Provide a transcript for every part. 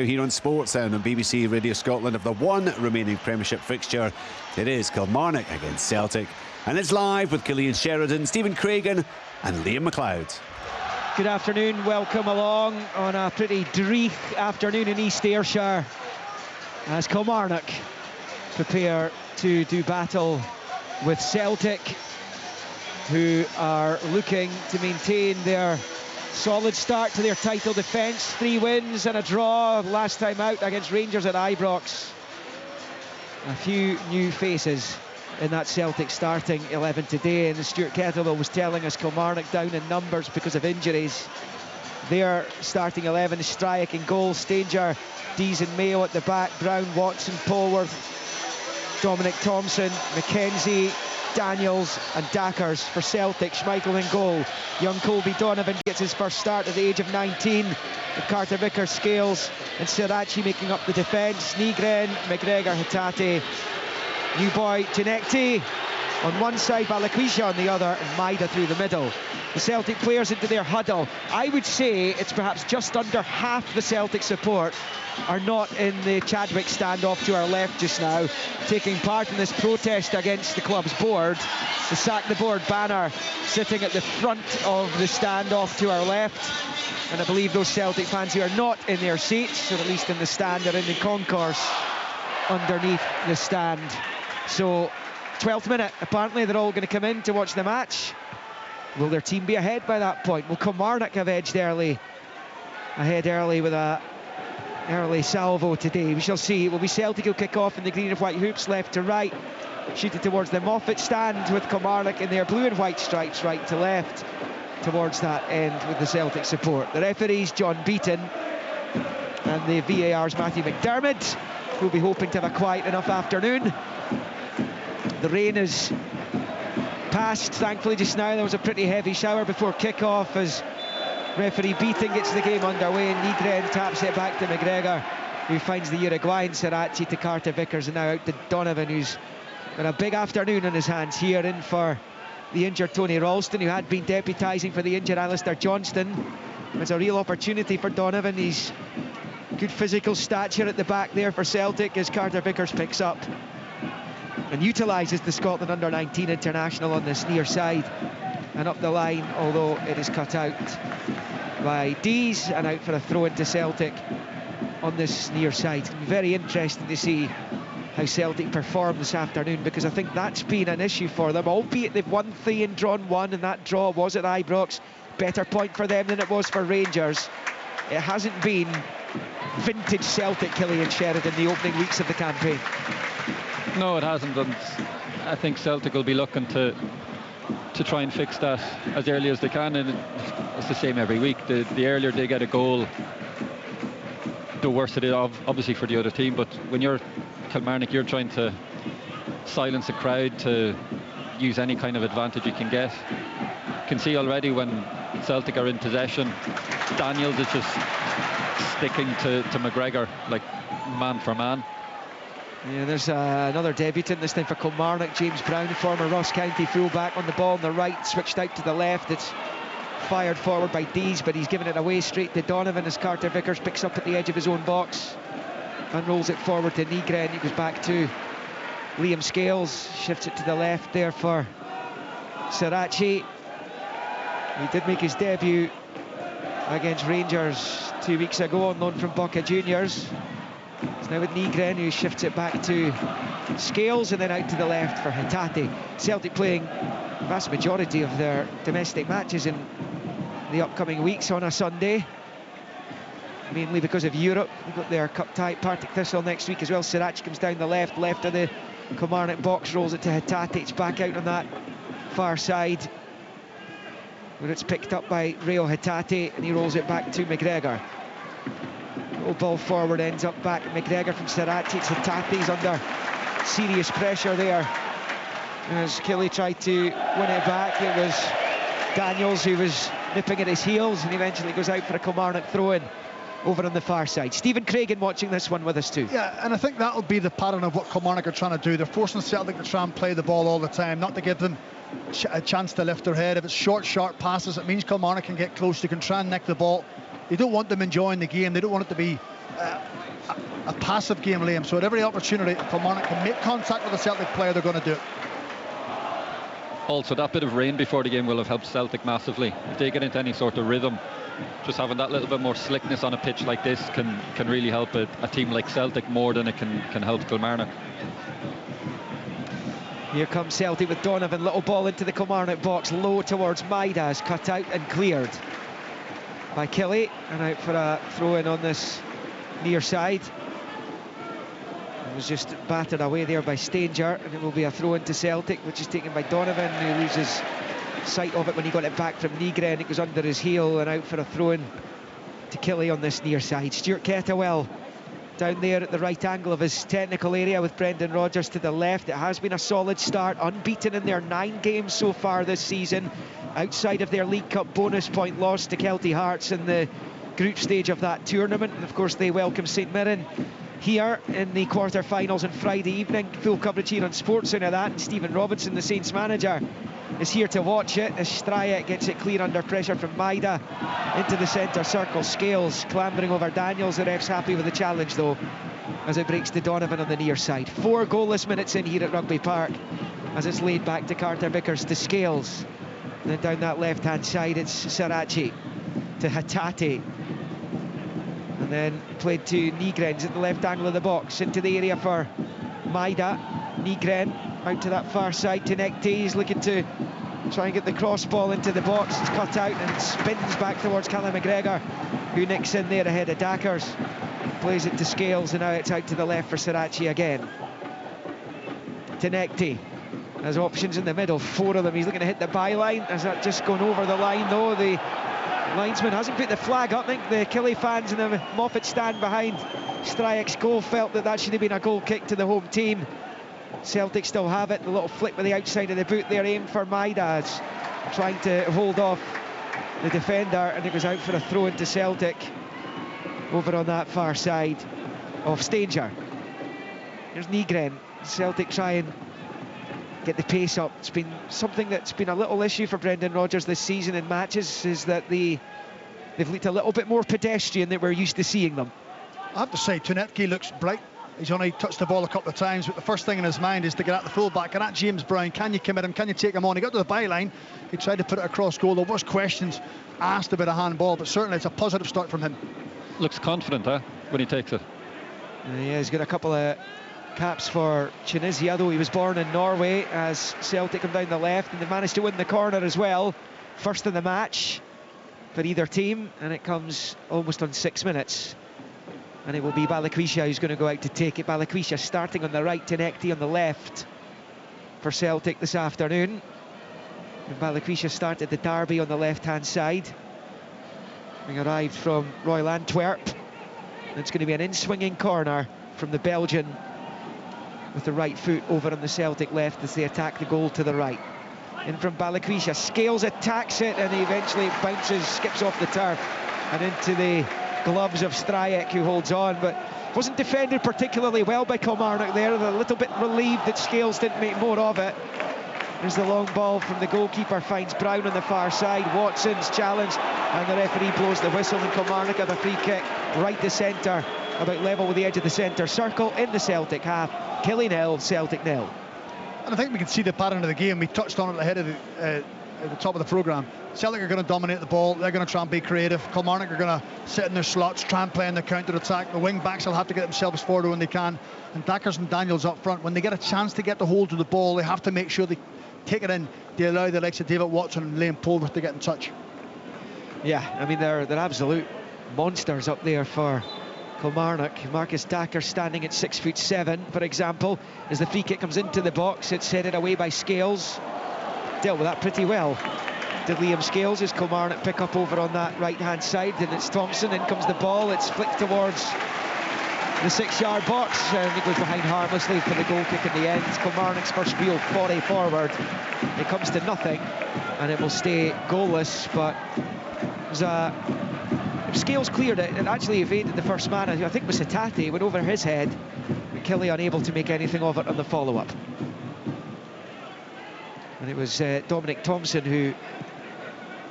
Here on Sports Sound on BBC Radio Scotland of the one remaining Premiership fixture. It is Kilmarnock against Celtic, and it's live with Killian Sheridan, Stephen Craigan and Liam McLeod. Good afternoon, welcome along on a pretty dreich afternoon in East Ayrshire as Kilmarnock prepare to do battle with Celtic, who are looking to maintain their solid start to their title defence. 3 wins and a draw last time out against Rangers at Ibrox. A few new faces in that Celtic starting 11 today, and Stuart Kettlewell was telling us Kilmarnock down in numbers because of injuries. Their starting 11 is Stryach in goal, Stanger, Dees and Mayo at the back, Brown, Watson, Polworth, Dominic Thompson, McKenzie, Daniels and Dackers for Celtic. Schmeichel in goal. Young Colby Donovan gets his first start at the age of 19, with Carter Vickers, Scales and Sirachi making up the defence. Nygren, McGregor, Hatate, new boy Ginecti on one side, Balaquisha on the other, and Maida through the middle. The Celtic players into their huddle. I would say it's perhaps just under half the Celtic support are not in the Chadwick standoff to our left just now, taking part in this protest against the club's board. The Sack the Board banner sitting at the front of the standoff to our left, and I believe those Celtic fans who are not in their seats, or at least in the stand, are in the concourse underneath the stand. So 12th minute, apparently they're all going to come in to watch the match. Will their team be ahead by that point? Will Kilmarnock have edged ahead early with a early salvo today? We shall see. It will be Celtic who'll kick off in the green and white hoops, left to right, shooting towards the Moffat stand, with Kilmarnock in their blue and white stripes, right to left towards that end with the Celtic support. The referees John Beaton, and the VAR's Matthew McDermott, who'll be hoping to have a quiet enough afternoon. The rain is passed, thankfully, just now. There was a pretty heavy shower before kick-off as referee Beaton gets the game underway, and Nygren taps it back to McGregor, who finds the Uruguayan. Sirachi to Carter Vickers, and now out to Donovan, who's got a big afternoon on his hands here, in for the injured Tony Ralston, who had been deputising for the injured Alistair Johnston. It's a real opportunity for Donovan. He's good physical stature at the back there for Celtic, as Carter Vickers picks up and utilises the Scotland under-19 international on this near side, and up the line, although it is cut out by Dees, and out for a throw into Celtic on this near side. It's very interesting to see how Celtic perform this afternoon, because I think that's been an issue for them, albeit they've won 3 and drawn 1, and that draw was at Ibrox. Better point for them than it was for Rangers. It hasn't been vintage Celtic, Killian Sheridan, the opening weeks of the campaign. No, it hasn't, and I think Celtic will be looking to try and fix that as early as they can, and it's the same every week. The earlier they get a goal, the worse it is, obviously, for the other team. But when you're Kilmarnock, you're trying to silence the crowd, to use any kind of advantage you can get. You can see already when Celtic are in possession, Daniels is just sticking to McGregor like man for man. Yeah, there's another debutant, this time for Kilmarnock, James Brown, former Ross County fullback, on the ball on the right, switched out to the left. It's fired forward by Dees, but he's given it away straight to Donovan as Carter Vickers picks up at the edge of his own box and rolls it forward to Nygren. He goes back to Liam Scales, shifts it to the left there for Sirachi. He did make his debut against Rangers 2 weeks ago on loan from Boca Juniors. It's now with Nygren, who shifts it back to Scales, and then out to the left for Hatate. Celtic playing the vast majority of their domestic matches in the upcoming weeks on a Sunday, mainly because of Europe. They've got their cup tie at Partick Thistle next week as well. Sirachi comes down the left of the Kilmarnock box, rolls it to Hatate. It's back out on that far side, where it's picked up by Reo Hatate, and he rolls it back to McGregor. Little ball forward, ends up back at McGregor from Sirachi. It's Hatate's under serious pressure there as Killy tried to win it back. It was Daniels who was nipping at his heels, and eventually goes out for a Kilmarnock throw-in over on the far side. Stephen Craigan watching this one with us too. Yeah, and I think that'll be the pattern of what Kilmarnock are trying to do. They're forcing Celtic to try and play the ball all the time, not to give them a chance to lift their head. If it's short, sharp passes, it means Kilmarnock can get close. They can try and nick the ball. They don't want them enjoying the game. They don't want it to be a passive game, Liam. So at every opportunity, if Kilmarnock can make contact with a Celtic player, they're going to do it. Also, that bit of rain before the game will have helped Celtic massively. If they get into any sort of rhythm, just having that little bit more slickness on a pitch like this can really help a team like Celtic more than it can help Kilmarnock. Here comes Celtic with Donovan, little ball into the Kilmarnock box, low towards Maida's, cut out and cleared by Kelly, and out for a throw-in on this near side. It was just battered away there by Stanger, and it will be a throw-in to Celtic, which is taken by Donovan, who loses sight of it when he got it back from Nygren. It goes under his heel, and out for a throw-in to Kelly on this near side. Stuart Kettlewell down there at the right angle of his technical area with Brendan Rodgers to the left. It has been a solid start, unbeaten in their 9 games so far this season, outside of their League Cup bonus point loss to Kelty Hearts in the group stage of that tournament. And of course they welcome St Mirren here in the quarter-finals on Friday evening. Full coverage here on Sportscenter of that, and Stephen Robinson, the Saints manager, is here to watch it as Stryek gets it clear under pressure from Maida into the centre circle. Scales clambering over Daniels. The ref's happy with the challenge though, as it breaks to Donovan on the near side. 4 goalless minutes in here at Rugby Park as it's laid back to Carter Vickers to Scales. And then down that left-hand side it's Sarachi to Hatate. And then played to Nygren at the left angle of the box, into the area for Maida. Nygren out to that far side to Nekte. He's looking to try and get the cross ball into the box. It's cut out and spins back towards Callum McGregor, who nicks in there ahead of Dackers. Plays it to Scales, and now it's out to the left for Sarachi again. To Nekte. Has options in the middle, 4 of them. He's looking to hit the byline. Has that just gone over the line though? The linesman hasn't put the flag up. I think the Killie fans in the Moffat stand behind Stryek's goal felt that should have been a goal kick to the home team. Celtic still have it. The little flick with the outside of the boot there, aimed for Maida, trying to hold off the defender, and it was out for a throw into Celtic over on that far side of Stanger. Here's Nygren. Celtic try and get the pace up. It's been something that's been a little issue for Brendan Rodgers this season in matches, is that they've looked a little bit more pedestrian than we're used to seeing them. I have to say, Tunetke looks bright. He's only touched the ball a couple of times, but the first thing in his mind is to get at the fullback and at James Brown. Can you commit him? Can you take him on? He got to the byline. He tried to put it across goal. There was questions asked about a handball, but certainly it's a positive start from him. Looks confident, when he takes it. Yeah, he's got a couple of caps for Tunisia, though he was born in Norway, as Celtic come down the left, and they managed to win the corner as well. First in the match for either team, and it comes almost on 6 minutes. And it will be Balikwisha who's going to go out to take it. Balikwisha starting on the right, Tinekti on the left for Celtic this afternoon. And Balikwisha started the derby on the left-hand side, having arrived from Royal Antwerp. And it's going to be an in-swinging corner from the Belgian with the right foot over on the Celtic left as they attack the goal to the right. In from Balikwisha, Scales attacks it, and he eventually bounces, skips off the turf and into the gloves of Stryek, who holds on, but wasn't defended particularly well by Kilmarnock there. They're a little bit relieved that Scales didn't make more of it. There's the long ball from the goalkeeper, finds Brown on the far side. Watson's challenge, and the referee blows the whistle, and Kilmarnock have a free kick right to centre, about level with the edge of the centre circle in the Celtic half. Killie 0, Celtic 0. And I think we can see the pattern of the game. We touched on it ahead of at the top of the programme. Celtic are going to dominate the ball. They're going to try and be creative. Kilmarnock are going to sit in their slots, try and play in the counter-attack. The wing-backs will have to get themselves forward when they can. And Dackers and Daniels up front, when they get a chance to get the hold of the ball, they have to make sure they take it in. They allow the likes of David Watson and Liam Polworth to get in touch. Yeah, I mean, they're absolute monsters up there for Kilmarnock. Marcus Dacker standing at 6'7", for example. As the free kick comes into the box, it's headed away by Scales. Dealt with that pretty well, did Liam Scales, as Kilmarnock pick up over on that right-hand side, and it's Thompson. In comes the ball, it's flicked towards the 6-yard box, and it goes behind harmlessly for the goal kick in the end. It's Kilmarnock's first real foray forward. It comes to nothing, and it will stay goalless, but Scales cleared it and actually evaded the first man. I think it was Hatate, went over his head, but Killie unable to make anything of it on the follow-up. And it was Dominic Thompson who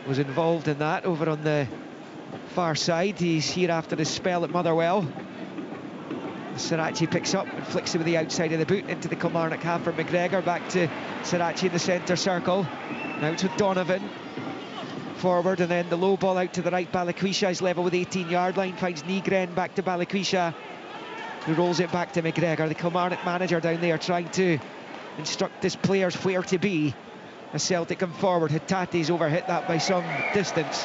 was involved in that over on the far side. He's here after his spell at Motherwell. Sirachi picks up and flicks it with the outside of the boot into the Kilmarnock half for McGregor. Back to Sirachi in the centre circle. Now to Donovan. Forward, and then the low ball out to the right. Balikwisha is level with 18-yard line. Finds Nygren, back to Balikwisha, who rolls it back to McGregor. The Kilmarnock manager down there trying to instruct his players where to be as Celtic come forward. Hitate's overhit that by some distance,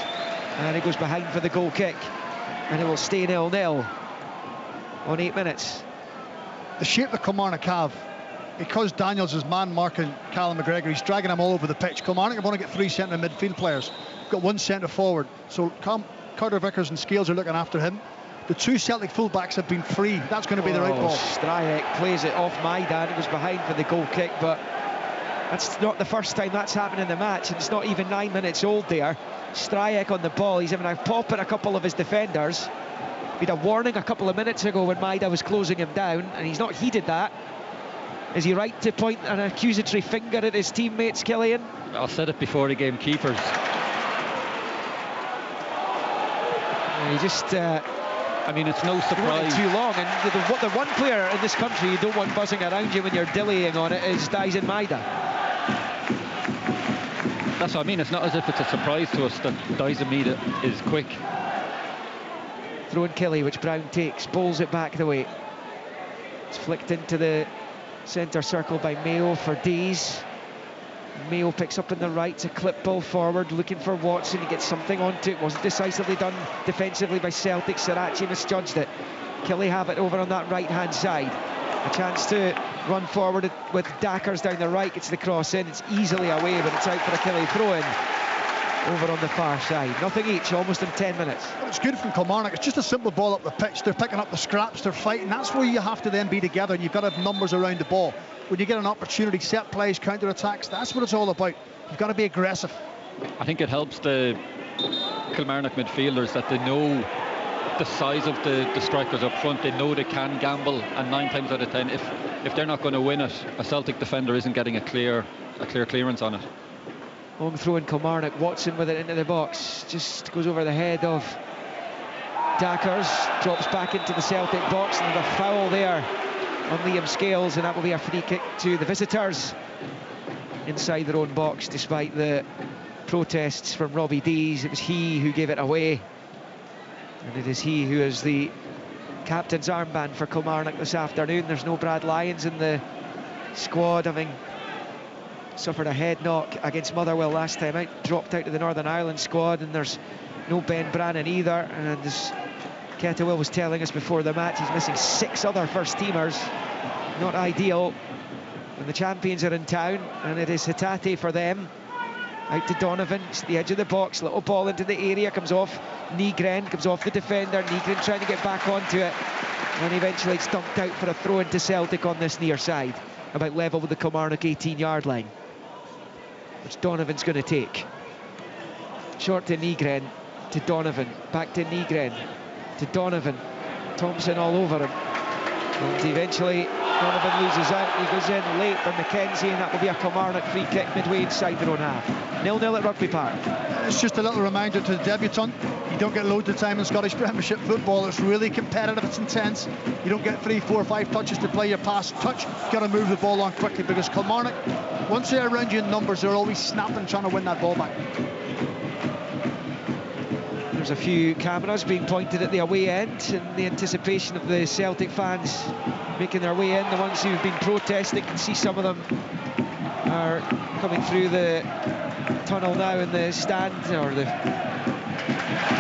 and it goes behind for the goal kick, and it will stay 0-0 on 8 minutes. The shape that Kilmarnock have, because Daniels is man marking Callum McGregor, he's dragging him all over the pitch. Kilmarnock have only got 3 centre midfield players, got 1 centre forward, so Carter Vickers and Scales are looking after him. The 2 Celtic fullbacks have been free. That's going to be the right ball. Stryjek plays it off Maidan. It was behind for the goal kick, but that's not the first time that's happened in the match, and it's not even 9 minutes old there. Stryjek on the ball, he's having a pop at a couple of his defenders. He had a warning a couple of minutes ago when Maida was closing him down, and he's not heeded that. Is he right to point an accusatory finger at his teammates, Killian? I said it before the game, keepers. He just... I mean, it's no surprise. Too long, and the one player in this country you don't want buzzing around you when you're dillying on it is Dyson Maida. That's what I mean. It's not as if it's a surprise to us that Dyson Maida is quick. Throw in Kelly, which Brown takes, bowls it back the way. It's flicked into the centre circle by Mayo for Dees. Mayo picks up in the right, it's a clip ball forward, looking for Watson. He gets something onto it. Wasn't decisively done defensively by Celtic. Sirachi misjudged it. Kelly have it over on that right hand side. A chance to run forward with Dackers down the right. Gets the cross in, it's easily away, but it's out for a Kelly throw in over on the far side. Nothing each, almost in 10 minutes. Well, it's good from Kilmarnock. It's just a simple ball up the pitch. They're picking up the scraps, they're fighting. That's where you have to then be together, and you've got to have numbers around the ball. When you get an opportunity, set plays, counter attacks, that's what it's all about. You've got to be aggressive. I think it helps the Kilmarnock midfielders that they know the size of the strikers up front. They know they can gamble, and 9 times out of 10, if they're not going to win it, a Celtic defender isn't getting a clear clearance on it. Long throw in Kilmarnock. Watson with it into the box, just goes over the head of Dackers, drops back into the Celtic box, and there's a foul there on Liam Scales, and that will be a free kick to the visitors inside their own box, despite the protests from Robbie Dees. It was he who gave it away, and it is he who is the captain's armband for Kilmarnock this afternoon. There's no Brad Lyons in the squad, having suffered a head knock against Motherwell last time out, dropped out of the Northern Ireland squad, and there's no Ben Brannan either. And as Kettlewell was telling us before the match, he's missing 6 other first teamers. Not ideal when the champions are in town, and it is Hitate for them. Out to Donovan, it's the edge of the box, little ball into the area, comes off Nygren, comes off the defender. Nygren trying to get back onto it, and eventually it's dumped out for a throw into Celtic on this near side, about level with the Kilmarnock 18-yard line, which Donovan's going to take. Short to Nygren, to Donovan, back to Nygren, to Donovan. Thompson all over him, and eventually Donovan loses out. He goes in late for McKenzie, and that will be a Kilmarnock free kick midway inside their own half. 0-0 at Rugby Park. It's just a little reminder to the debutant, you don't get loads of time in Scottish Premiership football. It's really competitive, it's intense. You don't get 3, 4, 5 touches to play your pass touch. You've got to move the ball on quickly, because Kilmarnock, once they're around you in numbers, they're always snapping, trying to win that ball back. There's a few cameras being pointed at the away end in the anticipation of the Celtic fans making their way in. The ones who've been protesting, can see some of them are coming through the tunnel now in the stand, or the 4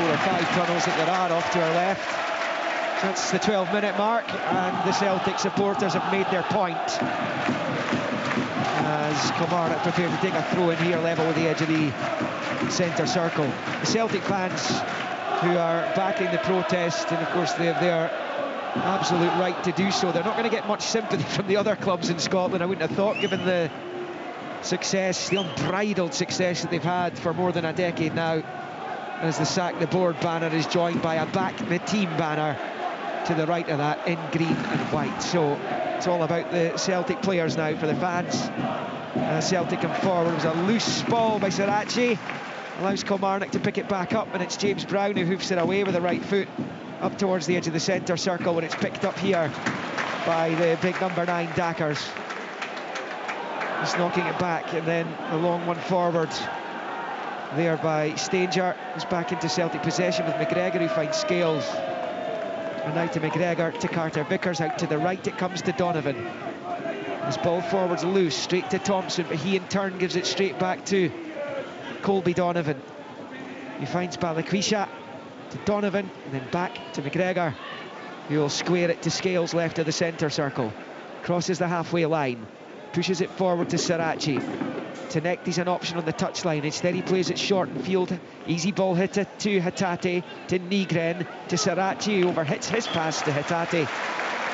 or 5 tunnels that there are off to our left. So that's the 12-minute mark, and the Celtic supporters have made their point as Kilmarnock prepare to take a throw in here level with the edge of the centre circle. The Celtic fans who are backing the protest, and of course they have their absolute right to do so. They're not going to get much sympathy from the other clubs in Scotland, I wouldn't have thought, given the success, the unbridled success that they've had for more than a decade now, as the Sack the Board banner is joined by a Back the Team banner to the right of that in green and white. So it's all about the Celtic players now for the fans. Celtic come forward. It was a loose ball by Sirachi, allows Kilmarnock to pick it back up, and it's James Brown who hoofs it away with the right foot up towards the edge of the centre circle when it's picked up here by the big number 9 Dackers. Just knocking it back, and then a long one forward there by Stanger, who's back into Celtic possession with McGregor, who finds Scales. And now to McGregor, to Carter Vickers, out to the right it comes to Donovan. This ball forwards loose, straight to Thompson, but he in turn gives it straight back to Colby Donovan. He finds Balikwisha, to Donovan, and then back to McGregor, who will square it to Scales left of the centre circle. Crosses the halfway line, pushes it forward to Sirachi. Tenecti's an option on the touchline. Instead he plays it short in field. Easy ball hit to Hatate, to Nygren, to Sirachi, who overhits his pass to Hatate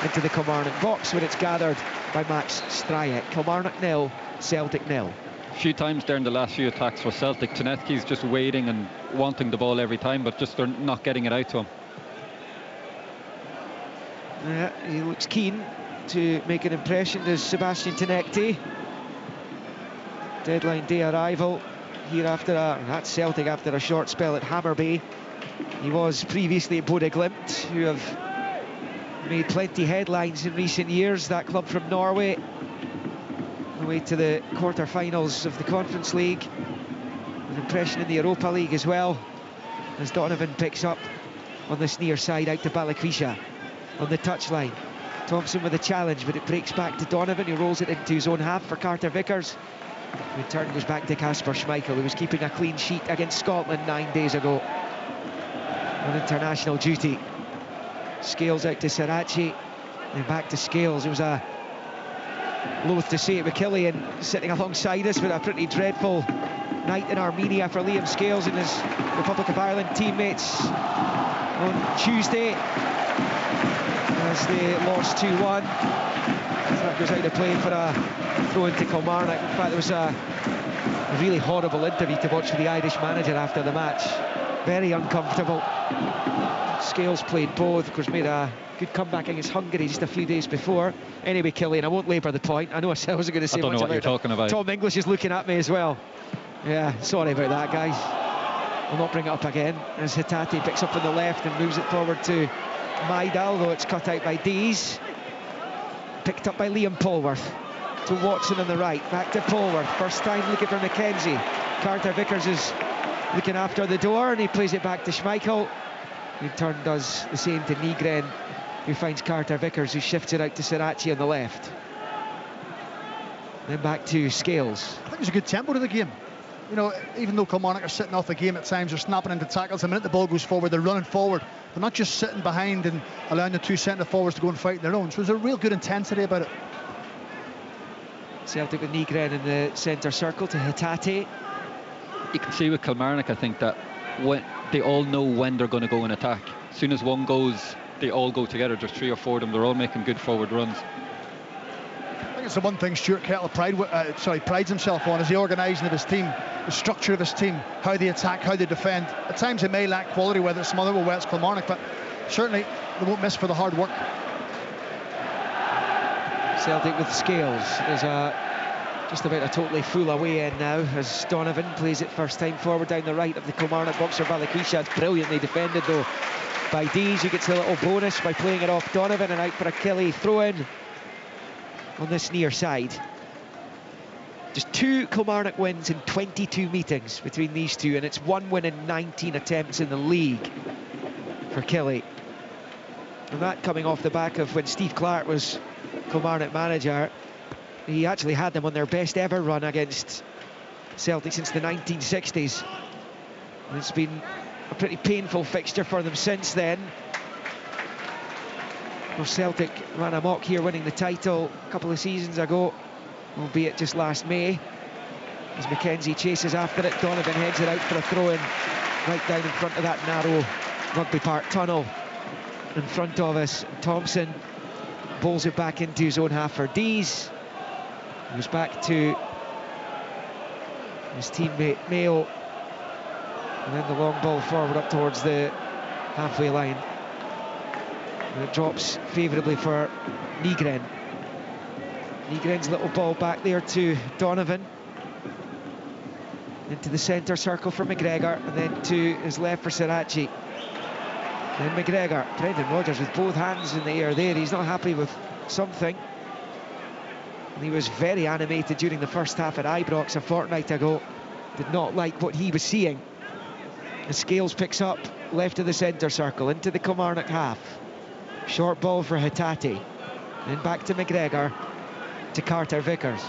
into the Kilmarnock box, where it's gathered by Max Stryek. Kilmarnock 0, Celtic 0. A few times there in the last few attacks for Celtic, Tenecti's just waiting and wanting the ball every time, but just they're not getting it out to him. Yeah, he looks keen to make an impression, does Sebastian Tenecti. Deadline day arrival here that's Celtic after a short spell at Hammarby. He was previously at Bodø Glimt, who have made plenty headlines in recent years. That club from Norway, the way to the quarter-finals of the Conference League. An impression in the Europa League as well, as Donovan picks up on this near side out to Balikwisha on the touchline. Thompson with a challenge, but it breaks back to Donovan, who rolls it into his own half for Carter Vickers. Return goes back to Kasper Schmeichel, who was keeping a clean sheet against Scotland 9 days ago on international duty. Scales out to Sirachi, then back to Scales. It was loath to say it with Killian sitting alongside us, but a pretty dreadful night in Armenia for Liam Scales and his Republic of Ireland teammates on Tuesday as they lost 2-1. That goes out of play for a throw into Kilmarnock. In fact, there was a really horrible interview to watch with the Irish manager after the match. Very uncomfortable. Scales played both, of course made a good comeback against Hungary just a few days before. Anyway, Killian, I won't labour the point. I know I wasn't going to say much about it. I don't know what you're talking about. Tom English is looking at me as well. Yeah, sorry about that, guys. I'll not bring it up again. As Hatate picks up on the left and moves it forward to Maida, though it's cut out by Dees. Picked up by Liam Polworth to Watson on the right, back to Polworth, first time looking for McKenzie. Carter Vickers is looking after the door and he plays it back to Schmeichel, who in turn does the same to Nygren, who finds Carter Vickers, who shifts it out to Sirachi on the left. Then back to Scales. I think there's a good tempo to the game. You know, even though Kilmarnock are sitting off the game at times, they're snapping into tackles. The minute the ball goes forward, they're running forward. They're not just sitting behind and allowing the two centre forwards to go and fight their own. So there's a real good intensity about it. Celtic with Nygren in the centre circle to Hatate. You can see with Kilmarnock, I think, that when they all know when they're going to go in attack. As soon as one goes, they all go together. There's 3 or 4 of them. They're all making good forward runs. I think it's the one thing Stuart Kettle prides himself on, is the organising of his team, the structure of his team, how they attack, how they defend. At times they may lack quality, whether it's Motherwell, whether it's Kilmarnock, but certainly they won't miss for the hard work. Celtic with Scales. There's just about a totally full away end now as Donovan plays it first time forward down the right of the Kilmarnock boxer Balikwisha. It's brilliantly defended though by Dees, who gets a little bonus by playing it off Donovan, and out for a Kelly throw-in on this near side. Just 2 Kilmarnock wins in 22 meetings between these two, and it's 1 win in 19 attempts in the league for Kelly. And that coming off the back of when Steve Clarke was Kilmarnock manager. He actually had them on their best ever run against Celtic since the 1960s. And it's been a pretty painful fixture for them since then. Well, Celtic ran amok here, winning the title a couple of seasons ago, albeit just last May. As McKenzie chases after it, Donovan heads it out for a throw-in right down in front of that narrow Rugby Park tunnel in front of us. Thompson bowls it back into his own half for Dees. Goes back to his teammate Mayo, and then the long ball forward up towards the halfway line, and it drops favourably for Nygren. Nygren's little ball back there to Donovan, into the centre circle for McGregor, and then to his left for Sirachi. Then McGregor, Brendan Rodgers with both hands in the air there. He's not happy with something. And he was very animated during the first half at Ibrox a fortnight ago. Did not like what he was seeing. The Scales picks up left of the centre circle into the Kilmarnock half. Short ball for Hatate. Then back to McGregor, to Carter Vickers.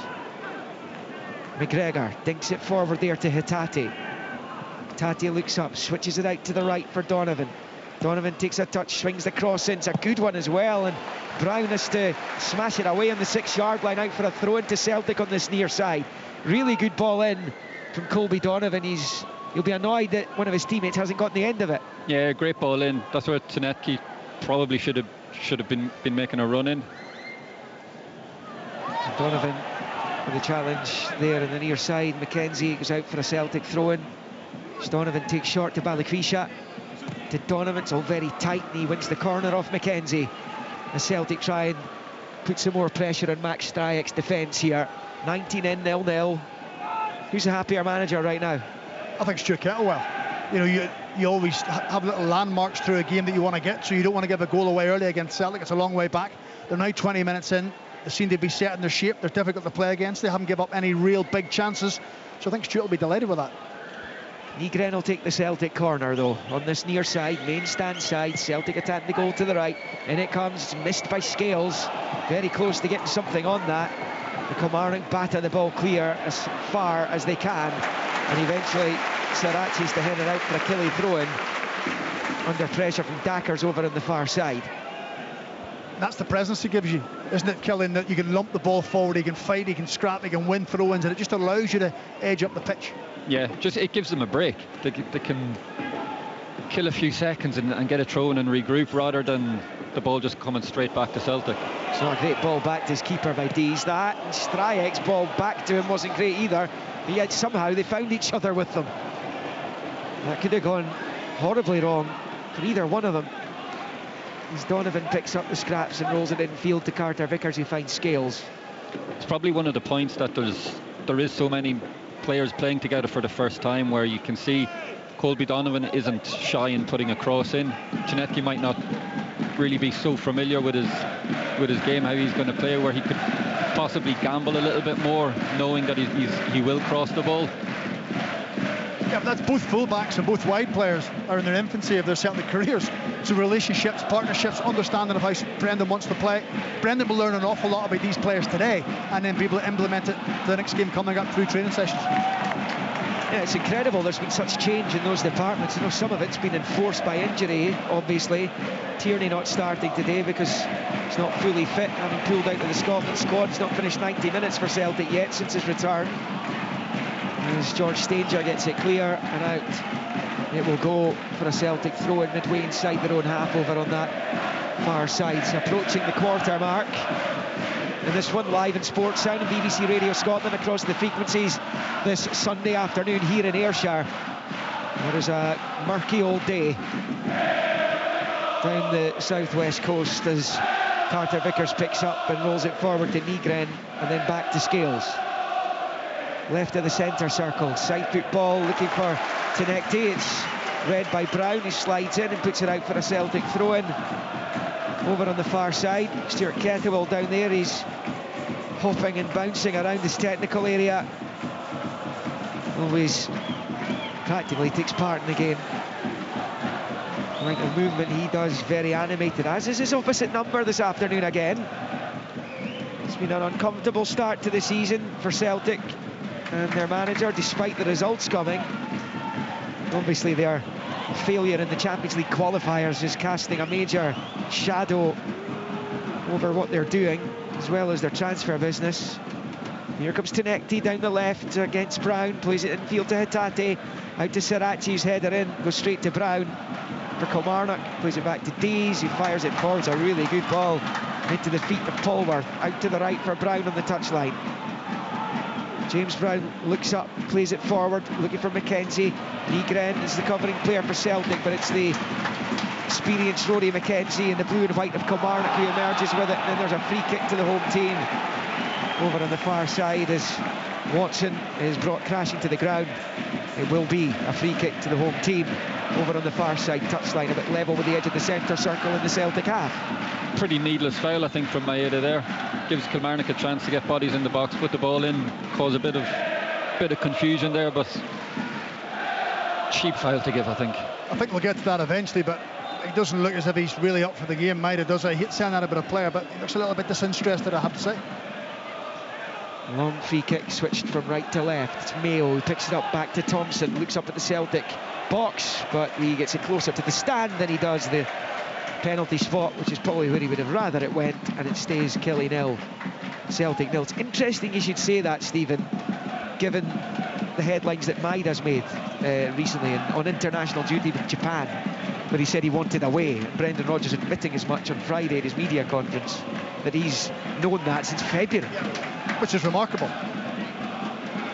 McGregor dinks it forward there to Hatate. Hatate looks up, switches it out to the right for Donovan. Donovan takes a touch, swings the cross in. It's a good one as well, and Brown has to smash it away on the 6-yard line out for a throw into Celtic on this near side. Really good ball in from Colby Donovan. He'll be annoyed that one of his teammates hasn't gotten the end of it. Yeah, great ball in. That's where Tsenetke probably should have been making a run in. So Donovan with the challenge there on the near side. Mackenzie goes out for a Celtic throw-in. Donovan takes short to Balikwisha. To Donovan, it's all very tight, and he wins the corner off Mackenzie. The Celtic try and put some more pressure on Max Stryek's defence here. 19 in, 0-0. Who's the happier manager right now? I think Stuart Kettlewell. You know, you always have little landmarks through a game that you want to get to. You don't want to give a goal away early against Celtic. It's a long way back. They're now 20 minutes in. They seem to be set in their shape. They're difficult to play against. They haven't given up any real big chances. So I think Stuart will be delighted with that. Nygren will take the Celtic corner though on this near side, main stand side. Celtic attacking the goal to the right, and it comes, missed by Scales, very close to getting something on that. The Kilmarnock batter the ball clear as far as they can, and eventually Sarachi's to head it out for a Killie throw-in under pressure from Dackers over on the far side. That's the presence he gives you, isn't it, Killian? That you can lump the ball forward, he can fight, he can scrap, he can win throw-ins, and it just allows you to edge up the pitch. Yeah, just it gives them a break. They can kill a few seconds and get a throw in and regroup, rather than the ball just coming straight back to Celtic. It's not a great ball back to his keeper by Dees. That, and Stryek's ball back to him wasn't great either. But yet somehow they found each other with them. That could have gone horribly wrong for either one of them. As Donovan picks up the scraps and rolls it infield to Carter Vickers, who finds Scales. It's probably one of the points that there is so many players playing together for the first time, where you can see Colby Donovan isn't shy in putting a cross in. Tsenetke might not really be so familiar with his game, how he's going to play, where he could possibly gamble a little bit more, knowing that he will cross the ball. Yeah, but that's both fullbacks and both wide players are in their infancy of their Celtic careers. So relationships, partnerships, understanding of how Brendan wants to play. Brendan will learn an awful lot about these players today and then be able to implement it for the next game coming up through training sessions. Yeah, it's incredible. There's been such change in those departments. You know, some of it's been enforced by injury, obviously. Tierney not starting today because he's not fully fit, having pulled out of the Scotland squad. He's not finished 90 minutes for Celtic yet since his return. As George Stanger gets it clear and out, it will go for a Celtic throw in midway inside their own half over on that far side. It's approaching the quarter mark. And this one live in Sports Sound and BBC Radio Scotland across the frequencies this Sunday afternoon here in Ayrshire. It is a murky old day down the southwest coast as Carter Vickers picks up and rolls it forward to Nygren and then back to Scales. Left of the centre circle, side foot ball looking for Tsenekte. It's read by Brown, who slides in and puts it out for a Celtic throw-in. Over on the far side, Stuart Kettlewell down there. He's hopping and bouncing around this technical area. Always practically takes part in the game. The amount of movement he does, very animated, as is his opposite number this afternoon again. It's been an uncomfortable start to the season for Celtic and their manager, despite the results coming. Obviously their failure in the Champions League qualifiers is casting a major shadow over what they're doing, as well as their transfer business. Here comes Tsenekte down the left against Brown, plays it infield to Hatate, out to Sarachi, who's header in, goes straight to Brown for Kilmarnock, plays it back to Dees, who fires it forwards, a really good ball into the feet of Polwarth, out to the right for Brown on the touchline. James Brown looks up, plays it forward, looking for Mackenzie. Nygren is the covering player for Celtic, but it's the experienced Rory Mackenzie in the blue and white of Kilmarnock who emerges with it, and then there's a free kick to the home team. Over on the far side as Watson is brought crashing to the ground. It will be a free kick to the home team. Over on the far side, touchline a bit level with the edge of the centre circle in the Celtic half. pretty needless foul, I think, from Maeda there. Gives Kilmarnock a chance to get bodies in the box, put the ball in, cause a bit of confusion there, but cheap foul to give, I think. I think we'll get to that eventually, but he doesn't look as if he's really up for the game. Maeda does. I hate saying that about a player, but he looks a little bit disinterested, I have to say. Long free kick switched from right to left. It's Mayo who picks it up back to Thompson, looks up at the Celtic box, but he gets it closer to the stand than he does the penalty spot, which is probably where he would have rather it went, and it stays Killie 0, Celtic 0. It's interesting you should say that, Stephen, given the headlines that Maeda's made recently on international duty with Japan, where he said he wanted away. And Brendan Rodgers admitting as much on Friday at his media conference, that he's known that since February. Which is remarkable.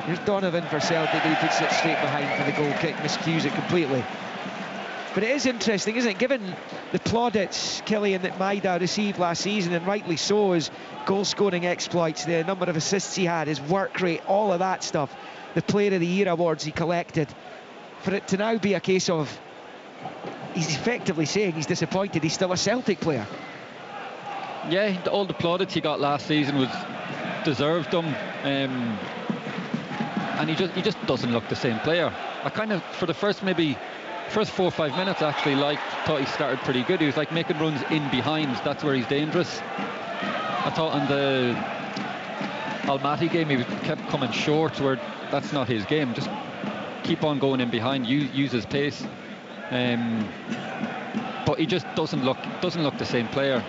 Here's Donovan for Celtic, who puts it straight behind for the goal kick, miscues it completely. But it is interesting, isn't it, given the plaudits, Killian, that Maeda received last season, and rightly so, his goal-scoring exploits, the number of assists he had, his work rate, all of that stuff, the Player of the Year awards he collected, for it to now be a case of he's effectively saying he's disappointed he's still a Celtic player. Yeah, all the plaudits he got last season was deserved them, and he just doesn't look the same player. I kind of, for the first 4 or 5 minutes, actually thought he started pretty good. He was like making runs in behind. That's where he's dangerous. I thought in the Almaty game he kept coming short, where that's not his game. Just keep on going in behind, use his pace. But he just doesn't look the same player.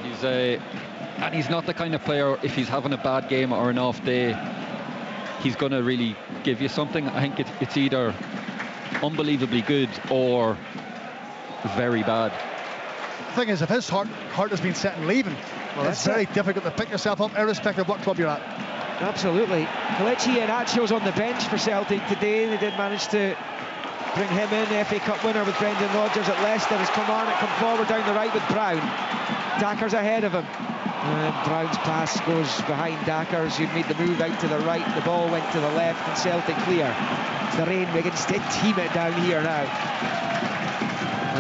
And he's not the kind of player, if he's having a bad game or an off day, he's going to really give you something. I think it's either unbelievably good or very bad. The thing is, if his heart has been set in leaving, it's very difficult to pick yourself up, irrespective of what club you're at. Absolutely. Kelechi Iheanacho's on the bench for Celtic today. They did manage to bring him in, FA Cup winner with Brendan Rodgers at Leicester, as Kilmarnock come forward down the right with Brown. Dacker's ahead of him. And Brown's pass goes behind Dackers, who'd made the move out to the right. The ball went to the left, and Celtic clear. The rain begins to team it down here now.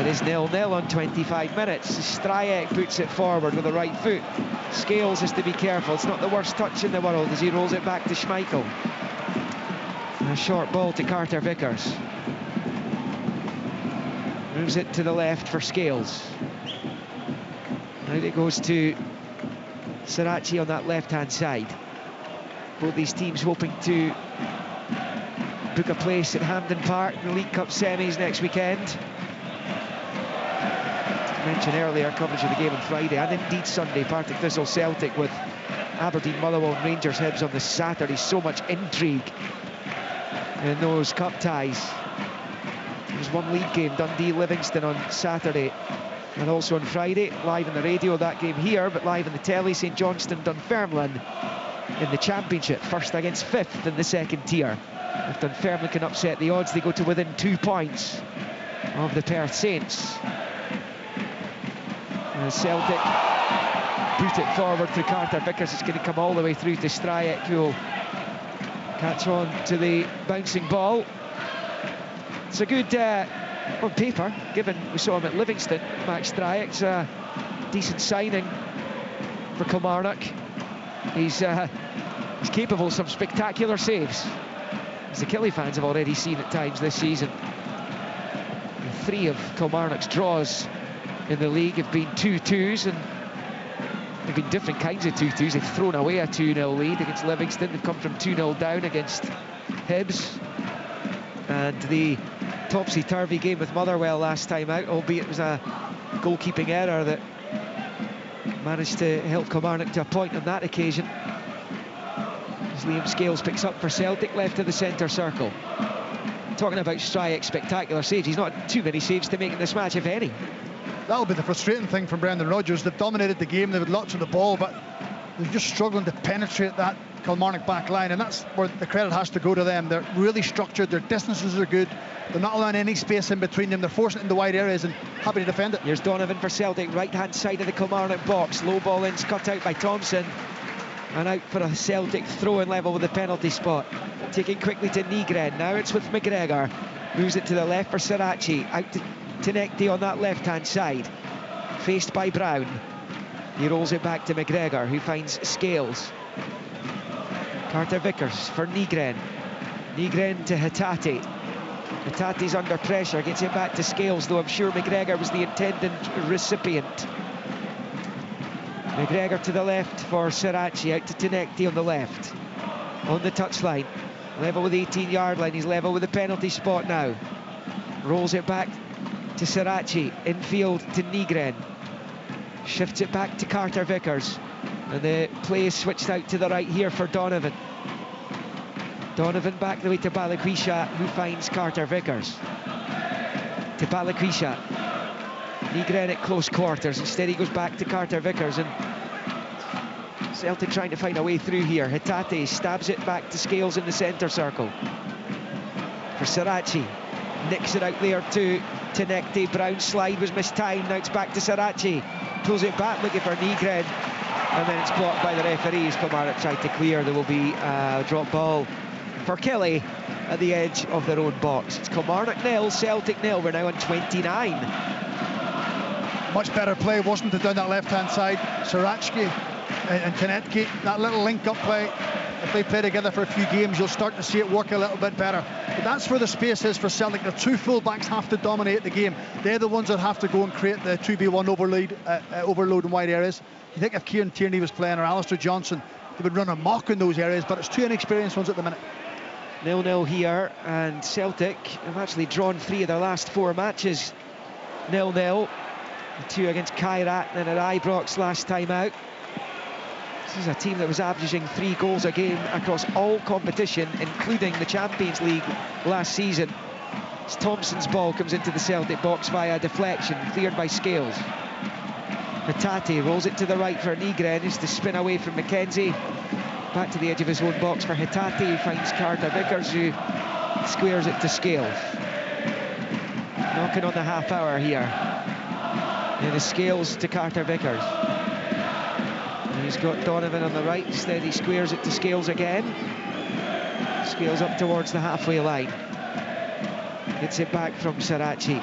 It is 0-0 on 25 minutes. Stryek puts it forward with the right foot. Scales has to be careful. It's not the worst touch in the world as he rolls it back to Schmeichel. And a short ball to Carter Vickers. Moves it to the left for Scales. Now it goes to Sirachi on that left-hand side. Both these teams hoping to book a place at Hampden Park in the League Cup semis next weekend. I mentioned earlier coverage of the game on Friday and indeed Sunday. Partick Thistle Celtic with Aberdeen, Motherwell and Rangers Hibs on the Saturday. So much intrigue in those cup ties. There's one league game, Dundee Livingston on Saturday, and also on Friday, live on the radio, that game here, but live on the telly, St Johnstone Dunfermline in the Championship, first against fifth in the second tier. If Dunfermline can upset the odds, they go to within 2 points of the Perth Saints. And Celtic put it forward through Carter Vickers. It's going to come all the way through to Stryek, who will catch on to the bouncing ball. It's a good, on paper, given we saw him at Livingston, Max Stryek's a decent signing for Kilmarnock. He's capable of some spectacular saves, as the Killie fans have already seen at times this season. And 3 of Kilmarnock's draws in the league have been 2-2s, and they've been different kinds of 2-2s. They've thrown away a 2-0 lead against Livingston. They've come from 2-0 down against Hibs. And the topsy-turvy game with Motherwell last time out, albeit it was a goalkeeping error that managed to help Kilmarnock to a point on that occasion. As Liam Scales picks up for Celtic, left of the centre circle. Talking about Stryek's spectacular saves, he's not had too many saves to make in this match, if any. That'll be the frustrating thing from Brendan Rodgers. They've dominated the game, they've had lots of the ball, but they're just struggling to penetrate that Kilmarnock back line, and that's where the credit has to go to them. They're really structured, their distances are good, they're not allowing any space in between them, they're forcing it into wide areas and happy to defend it. Here's Donovan for Celtic, right hand side of the Kilmarnock box. Low ball in, cut out by Thompson, and out for a Celtic throw-in level with the penalty spot. Taking quickly to Nygren, now it's with McGregor, moves it to the left for Sirachi, out to Tinekti on that left hand side, faced by Brown. He rolls it back to McGregor, who finds Scales. Carter Vickers for Nygren. Nygren to Hatate. Hatate's under pressure, gets it back to Scales, though I'm sure McGregor was the intended recipient. McGregor to the left for Sirachi, out to Tinekti on the left. On the touchline, level with the 18-yard line, he's level with the penalty spot now. Rolls it back to Sirachi, infield to Nygren. Shifts it back to Carter Vickers. And the play is switched out to the right here for Donovan. Donovan back the way to Balikwisha, who finds Carter Vickers. To Balikwisha. Nygren at close quarters. Instead he goes back to Carter Vickers, and Celtic trying to find a way through here. Hatate stabs it back to Scales in the centre circle. For Sirachi. Nicks it out there to Tinekti. Brown's slide was mistimed. Now it's back to Sirachi. Pulls it back looking for Nygren. And then it's blocked by the referees. Kilmarnock tried to clear. There will be a drop ball for Kelly at the edge of their own box. It's Kilmarnock 0, Celtic 0. We're now on 29. Much better play, wasn't it, down that left-hand side? Sirachi and Tinekti, that little link-up play. If they play together for a few games, you'll start to see it work a little bit better. But that's where the space is for Celtic. The two full-backs have to dominate the game. They're the ones that have to go and create the 2v1 overload in wide areas. You think if Kieran Tierney was playing or Alistair Johnson, they would run amok in those areas, but it's two inexperienced ones at the minute. 0-0 here, and Celtic have actually drawn 3 of their last 4 matches 0-0. 2 against Kairat and at Ibrox last time out. This is a team that was averaging 3 goals a game across all competition, including the Champions League last season. As Thompson's ball comes into the Celtic box via deflection, cleared by Scales. Hatate rolls it to the right for Nygren, is to spin away from McKenzie. Back to the edge of his own box for Hatate, who finds Carter Vickers, who squares it to Scales. Knocking on the half hour here. And the Scales to Carter Vickers. And he's got Donovan on the right, instead he squares it to Scales again. Scales up towards the halfway line. Gets it back from Sirachi.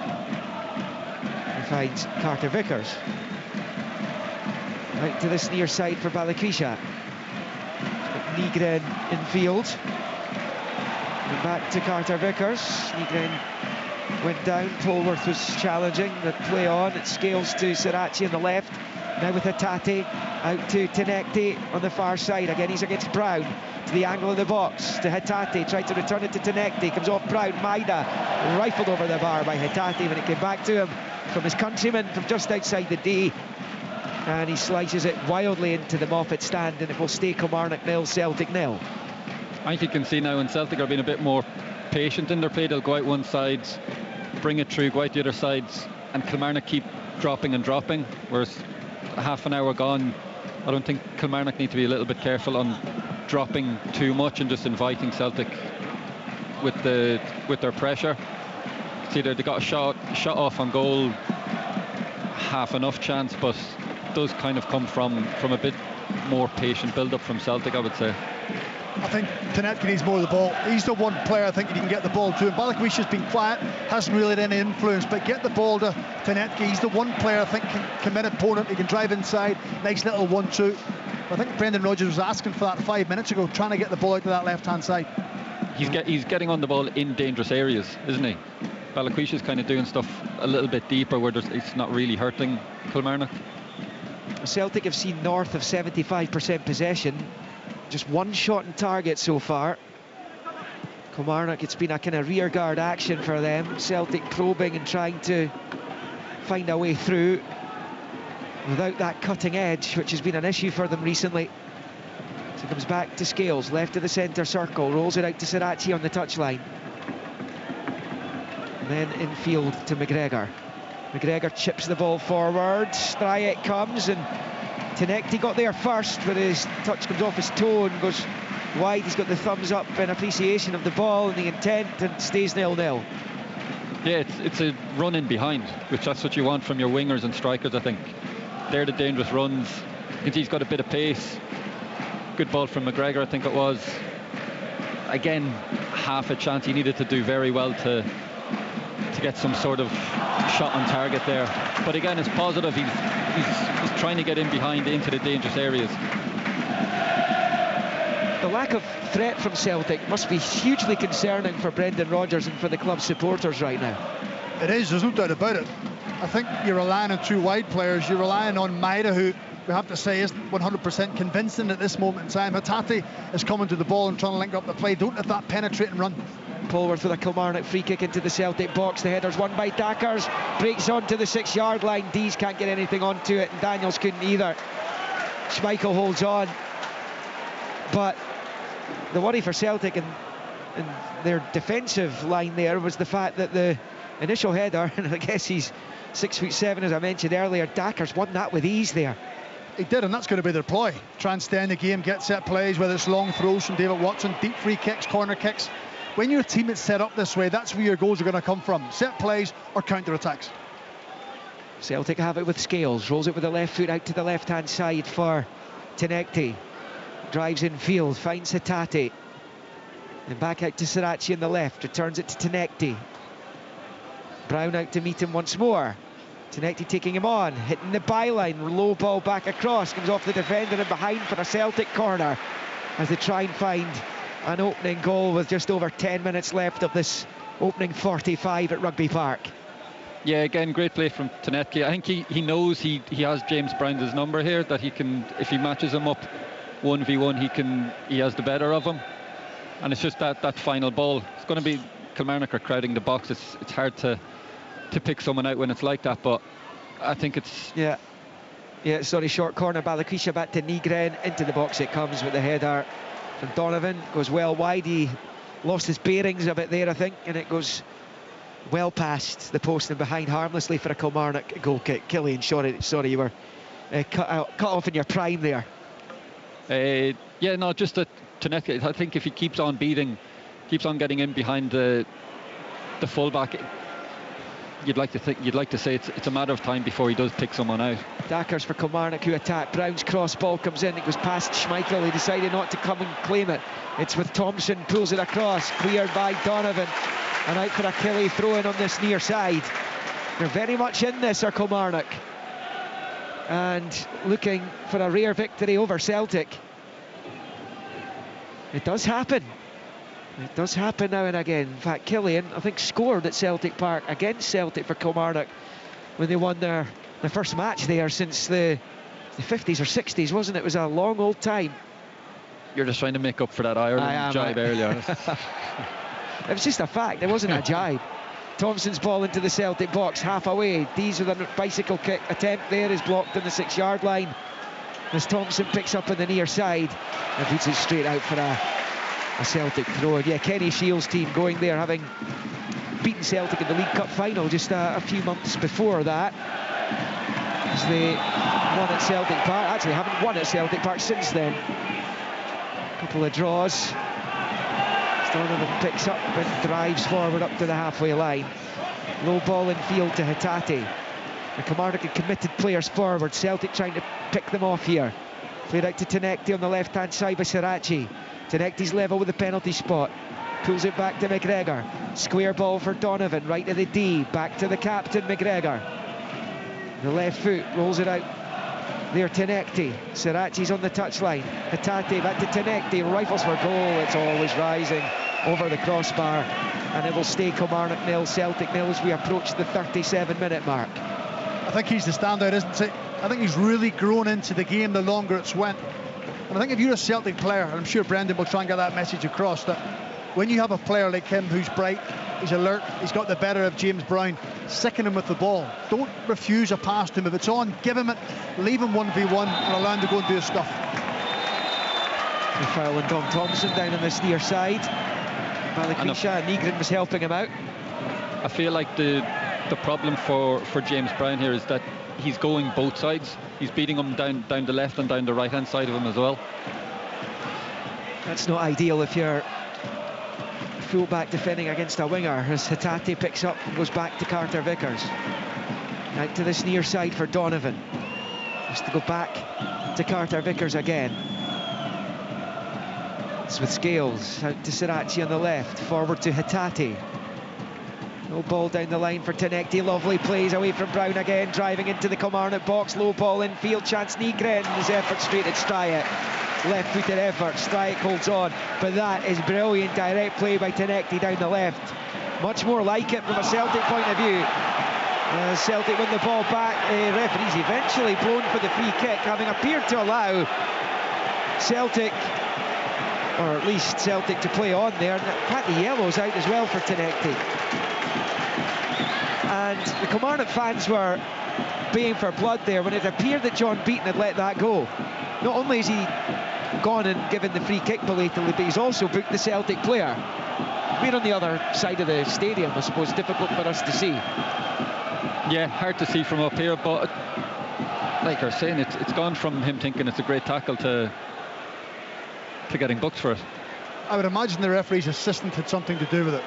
He finds Carter Vickers. Right to this near side for Balikwisha. Nygren in field. And back to Carter Vickers. Nygren went down. Polworth was challenging. The play on. It Scales to Sirachi on the left. Now with Hatate out to Tinekti on the far side. Again, he's against Brown. To the angle of the box. To Hatate. Tried to return it to Tinekti. Comes off Brown. Maida rifled over the bar by Hatate when it came back to him from his countryman from just outside the D. And he slices it wildly into the Moffat stand, and it will stay Kilmarnock 0, Celtic 0. I think you can see now when Celtic are being a bit more patient in their play, they'll go out one side, bring it through, go out the other side, and Kilmarnock keep dropping and dropping, whereas half an hour gone, I don't think Kilmarnock need to be a little bit careful on dropping too much and just inviting Celtic with their pressure. See, they got a shot off on goal, half enough chance, but does kind of come from a bit more patient build-up from Celtic, I would say. I think Tinekti needs more of the ball. He's the one player I think that you can get the ball to. And Balikwisha's been quiet, hasn't really had any influence, but get the ball to Tinekti. He's the one player I think can commit opponent. He can drive inside, nice little 1-2. I think Brendan Rodgers was asking for that 5 minutes ago, trying to get the ball out to that left-hand side. He's getting on the ball in dangerous areas, isn't he? Balikwisha's kind of doing stuff a little bit deeper where it's not really hurting Kilmarnock. Celtic have seen north of 75% possession, just 1 shot on target so far. Kilmarnock, it's been a kind of rearguard action for them. Celtic probing and trying to find a way through without that cutting edge, which has been an issue for them recently. So it comes back to Scales, left of the centre circle, rolls it out to Sirachi on the touchline. And then infield to McGregor. McGregor chips the ball forward, Stryek comes, and Tinekti got there first, but his touch comes off his toe and goes wide. He's got the thumbs up in appreciation of the ball and the intent, and stays 0-0. Yeah, it's a run in behind, which that's what you want from your wingers and strikers, I think. They're the dangerous runs. He's got a bit of pace. Good ball from McGregor, I think it was. Again, half a chance. He needed to do very well to to get some sort of shot on target there. But again, it's positive. He's trying to get in behind into the dangerous areas. The lack of threat from Celtic must be hugely concerning for Brendan Rodgers and for the club supporters right now. It is, there's no doubt about it. I think you're relying on two wide players. You're relying on Maida, who we have to say isn't 100% convincing at this moment in time. Hatate is coming to the ball and trying to link up the play. Don't let that penetrate and run. Polwarth with a Kilmarnock free kick into the Celtic box. The header's won by Dackers. Breaks onto the 6-yard line. Dees can't get anything onto it, and Daniels couldn't either. Schmeichel holds on. But the worry for Celtic and their defensive line there was the fact that the initial header, and I guess he's 6'7", as I mentioned earlier, Dackers won that with ease there. He did, and that's going to be their ploy. Try and stay in the game, get set plays, whether it's long throws from David Watson, deep free kicks, corner kicks. When your team is set up this way, that's where your goals are going to come from. Set plays or counter-attacks. Celtic have it with Scales, rolls it with the left foot out to the left-hand side for Tenekti. Drives in field, finds Hatate. And back out to Sirachi on the left, returns it to Tenekti. Brown out to meet him once more. Tenekti taking him on, hitting the byline, low ball back across, comes off the defender and behind for a Celtic corner as they try and find an opening goal with just over 10 minutes left of this opening 45 at Rugby Park. Yeah, again, great play from Tenekti. I think he knows he has James Brown's number here, that he can, if he matches him up 1v1, he has the better of him. And it's just that final ball. It's going to be, Kilmarnock are crowding the box. It's hard to pick someone out when it's like that, but I think it's... Yeah, sorry, short corner, Balakisha back to Nygren, into the box it comes with the header from Donovan, goes well wide. He lost his bearings a bit there, I think, and it goes well past the post and behind harmlessly for a Kilmarnock goal kick. Killian, sorry, you were cut off in your prime there. Yeah, no, just that Tenekti, I think if he keeps on beating, keeps on getting in behind the fullback, you'd like to say it's a matter of time before he does pick someone out. Dackers for Kilmarnock who attack. Brown's cross ball comes in, it goes past Schmeichel. He decided not to come and claim it. It's with Thompson, pulls it across, cleared by Donovan, and out for a Kelly throw in on this near side. They're very much in this, are Kilmarnock, and looking for a rare victory over Celtic. It does happen. It does happen now and again. In fact, Killian, I think, scored at Celtic Park against Celtic for Kilmarnock when they won their first match there since the 50s or 60s, wasn't it? It was a long old time. You're just trying to make up for that Ireland jibe earlier. It was just a fact, it wasn't a jibe. Thompson's ball into the Celtic box, half away. Dees with a bicycle kick attempt there is blocked on the 6-yard line as Thompson picks up on the near side and feeds it straight out for a Celtic throw. And yeah, Kenny Shields' team going there, having beaten Celtic in the League Cup final just a few months before that, as they won at Celtic Park. Actually haven't won at Celtic Park since then. A couple of draws. Donovan picks up and drives forward up to the halfway line. Low ball in field to Hatate. The Kilmarnock had committed players forward. Celtic trying to pick them off here. Played out to Tenekti on the left-hand side by Sirachi. Tenekti's level with the penalty spot. Pulls it back to McGregor. Square ball for Donovan, right to the D. Back to the captain, McGregor. The left foot rolls it out. There, Tenekti. Sirachi's on the touchline. Hatate back to Tenekti. Rifles for goal. It's always rising over the crossbar. And it will stay Kilmarnock 0, Celtic 0 as we approach the 37-minute mark. I think he's the standout, isn't he? I think he's really grown into the game the longer it's went. And I think if you're a Celtic player, and I'm sure Brendan will try and get that message across, that when you have a player like him who's bright, he's alert, he's got the better of James Brown, sicken him with the ball. Don't refuse a pass to him. If it's on, give him it, leave him 1v1 and allow him to go and do his stuff. The foul on Dom Thompson down on this near side. Malakisha and Nygren was helping him out. I feel like the problem for James Brown here is that he's going both sides. He's beating him down the left and down the right hand side of him as well. That's not ideal if you're full-back defending against a winger, as Hatate picks up and goes back to Carter Vickers. Out to this near side for Donovan. Just to go back to Carter Vickers again. It's with Scales, out to Sirachi on the left, forward to Hatate. No ball down the line for Tenecti. Lovely plays away from Brown again, driving into the Kilmarnock box. Low ball in field, chance Nygren. His effort straight at Stryek. Left-footed effort, Stryek holds on. But that is brilliant direct play by Tenecti down the left. Much more like it from a Celtic point of view. Celtic win the ball back. Referees eventually blown for the free kick, having appeared to allow Celtic, or at least Celtic, to play on there. In fact, the yellow's out as well for Tenecti. And the Kilmarnock fans were baying for blood there when it appeared that John Beaton had let that go. Not only is he gone and given the free kick belatedly, but he's also booked the Celtic player. We're on the other side of the stadium, I suppose, difficult for us to see. Yeah, hard to see from up here, but like you're saying, it's gone from him thinking it's a great tackle to getting booked for it. I would imagine the referee's assistant had something to do with it,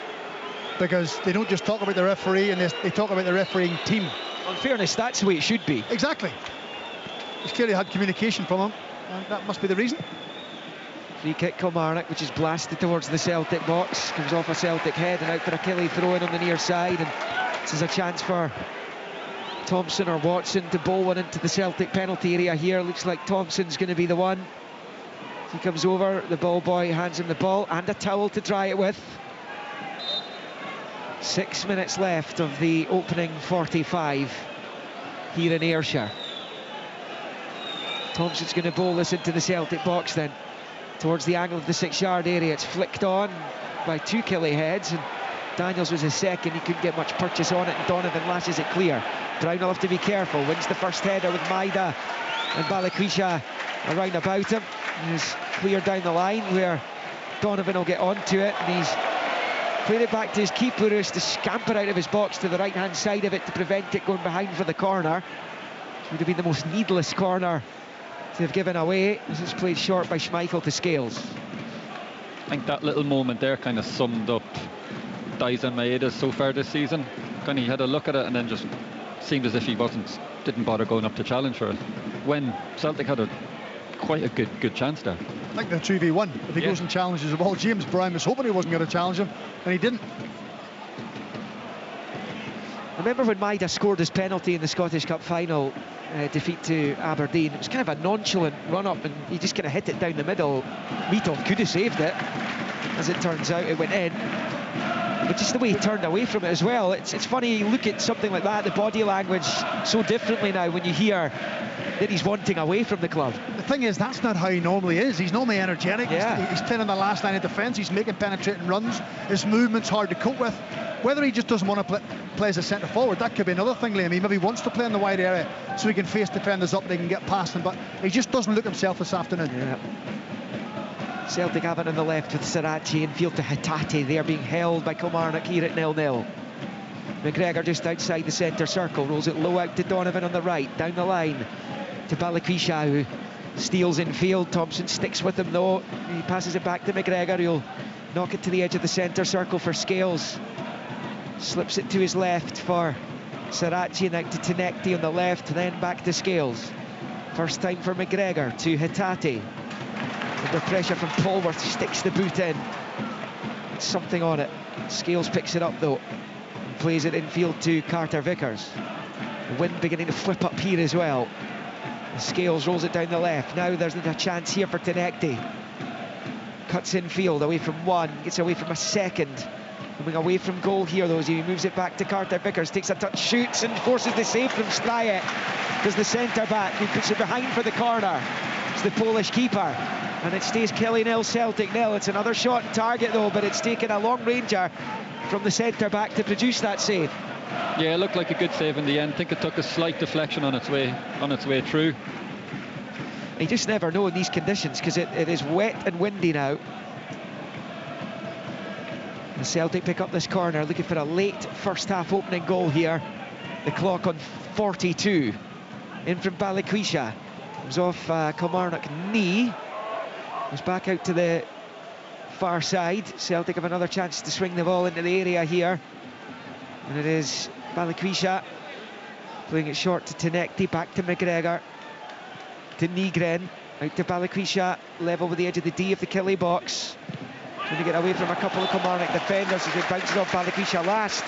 because they don't just talk about the referee, and they talk about the refereeing team. In fairness, that's the way it should be. Exactly. He's clearly had communication from him, and that must be the reason. Free kick Kilmarnock, which is blasted towards the Celtic box. Comes off a Celtic head and out for a Kelly throw-in on the near side. And this is a chance for Thompson or Watson to bowl one into the Celtic penalty area here. Looks like Thompson's going to be the one. He comes over, the ball boy hands him the ball and a towel to dry it with. 6 minutes left of the opening 45 here in Ayrshire. Thompson's going to bowl this into the Celtic box then, towards the angle of the 6-yard area. It's flicked on by two Killie heads, and Daniels was his second. He couldn't get much purchase on it, and Donovan lashes it clear. Brown will have to be careful. Wins the first header with Maida and Balikwisha around about him. He's clear down the line where Donovan will get onto it, and he's played it back to his keeper, who has to scamper out of his box to the right-hand side of it to prevent it going behind for the corner. It would have been the most needless corner to have given away. This is played short by Schmeichel to Scales. I think that little moment there kind of summed up Dyson Maeda's so far this season. Kind of he had a look at it and then just seemed as if he didn't bother going up to challenge for it, when Celtic had quite a good chance there. I think the 2v1, if he goes and challenges the ball. James Brown was hoping he wasn't going to challenge him, and he didn't. Remember when Maida scored his penalty in the Scottish Cup final defeat to Aberdeen? It was kind of a nonchalant run-up, and he just kind of hit it down the middle. Mitov could have saved it. As it turns out, it went in. But just the way he turned away from it as well. It's funny, you look at something like that, the body language so differently now when you hear that he's wanting away from the club. The thing is, that's not how he normally is. He's normally energetic. Yeah. He's playing on the last line of defence. He's making penetrating runs. His movement's hard to cope with. Whether he just doesn't want to play as a centre forward, that could be another thing, Liam. He maybe wants to play in the wide area so he can face defenders up, they can get past him, but he just doesn't look himself this afternoon. Yeah. Celtic have it on the left with Sarachi in field to Hatate. They are being held by Kilmarnock here at 0-0. McGregor just outside the centre circle, rolls it low out to Donovan on the right, down the line to Balikwisha, who steals in field. Thompson sticks with him though. He passes it back to McGregor, who'll knock it to the edge of the centre circle for Scales. Slips it to his left for Sarachi, and out to Tenecti on the left, then back to Scales. First time for McGregor to Hatate. Under pressure from Polworth, sticks the boot in. It's something on it. Scales picks it up though, and plays it infield to Carter Vickers. The wind beginning to flip up here as well. And Scales rolls it down the left. Now there's a chance here for Tenecti. Cuts infield, away from one, gets away from a second. Coming away from goal here though, as he moves it back to Carter Vickers, takes a touch, shoots, and forces the save from Stryek. Does the centre back, who puts it behind for the corner. It's the Polish keeper. And it stays Kelly nil, Celtic nil. It's another shot on target though, but it's taken a long ranger from the centre back to produce that save. Yeah, it looked like a good save in the end. I think it took a slight deflection on its way through. You just never know in these conditions, because it is wet and windy now. The Celtic pick up this corner, looking for a late first half opening goal here. The clock on 42. In from Balikwisha. Comes off Kilmarnock knee. Goes back out to the far side. Celtic have another chance to swing the ball into the area here. And it is Balikwisha playing it short to Tenecti, back to McGregor. To Nygren, out to Balikwisha, level with the edge of the D of the Killie box. Trying to get away from a couple of Kilmarnock defenders as it bounces off Balikwisha last.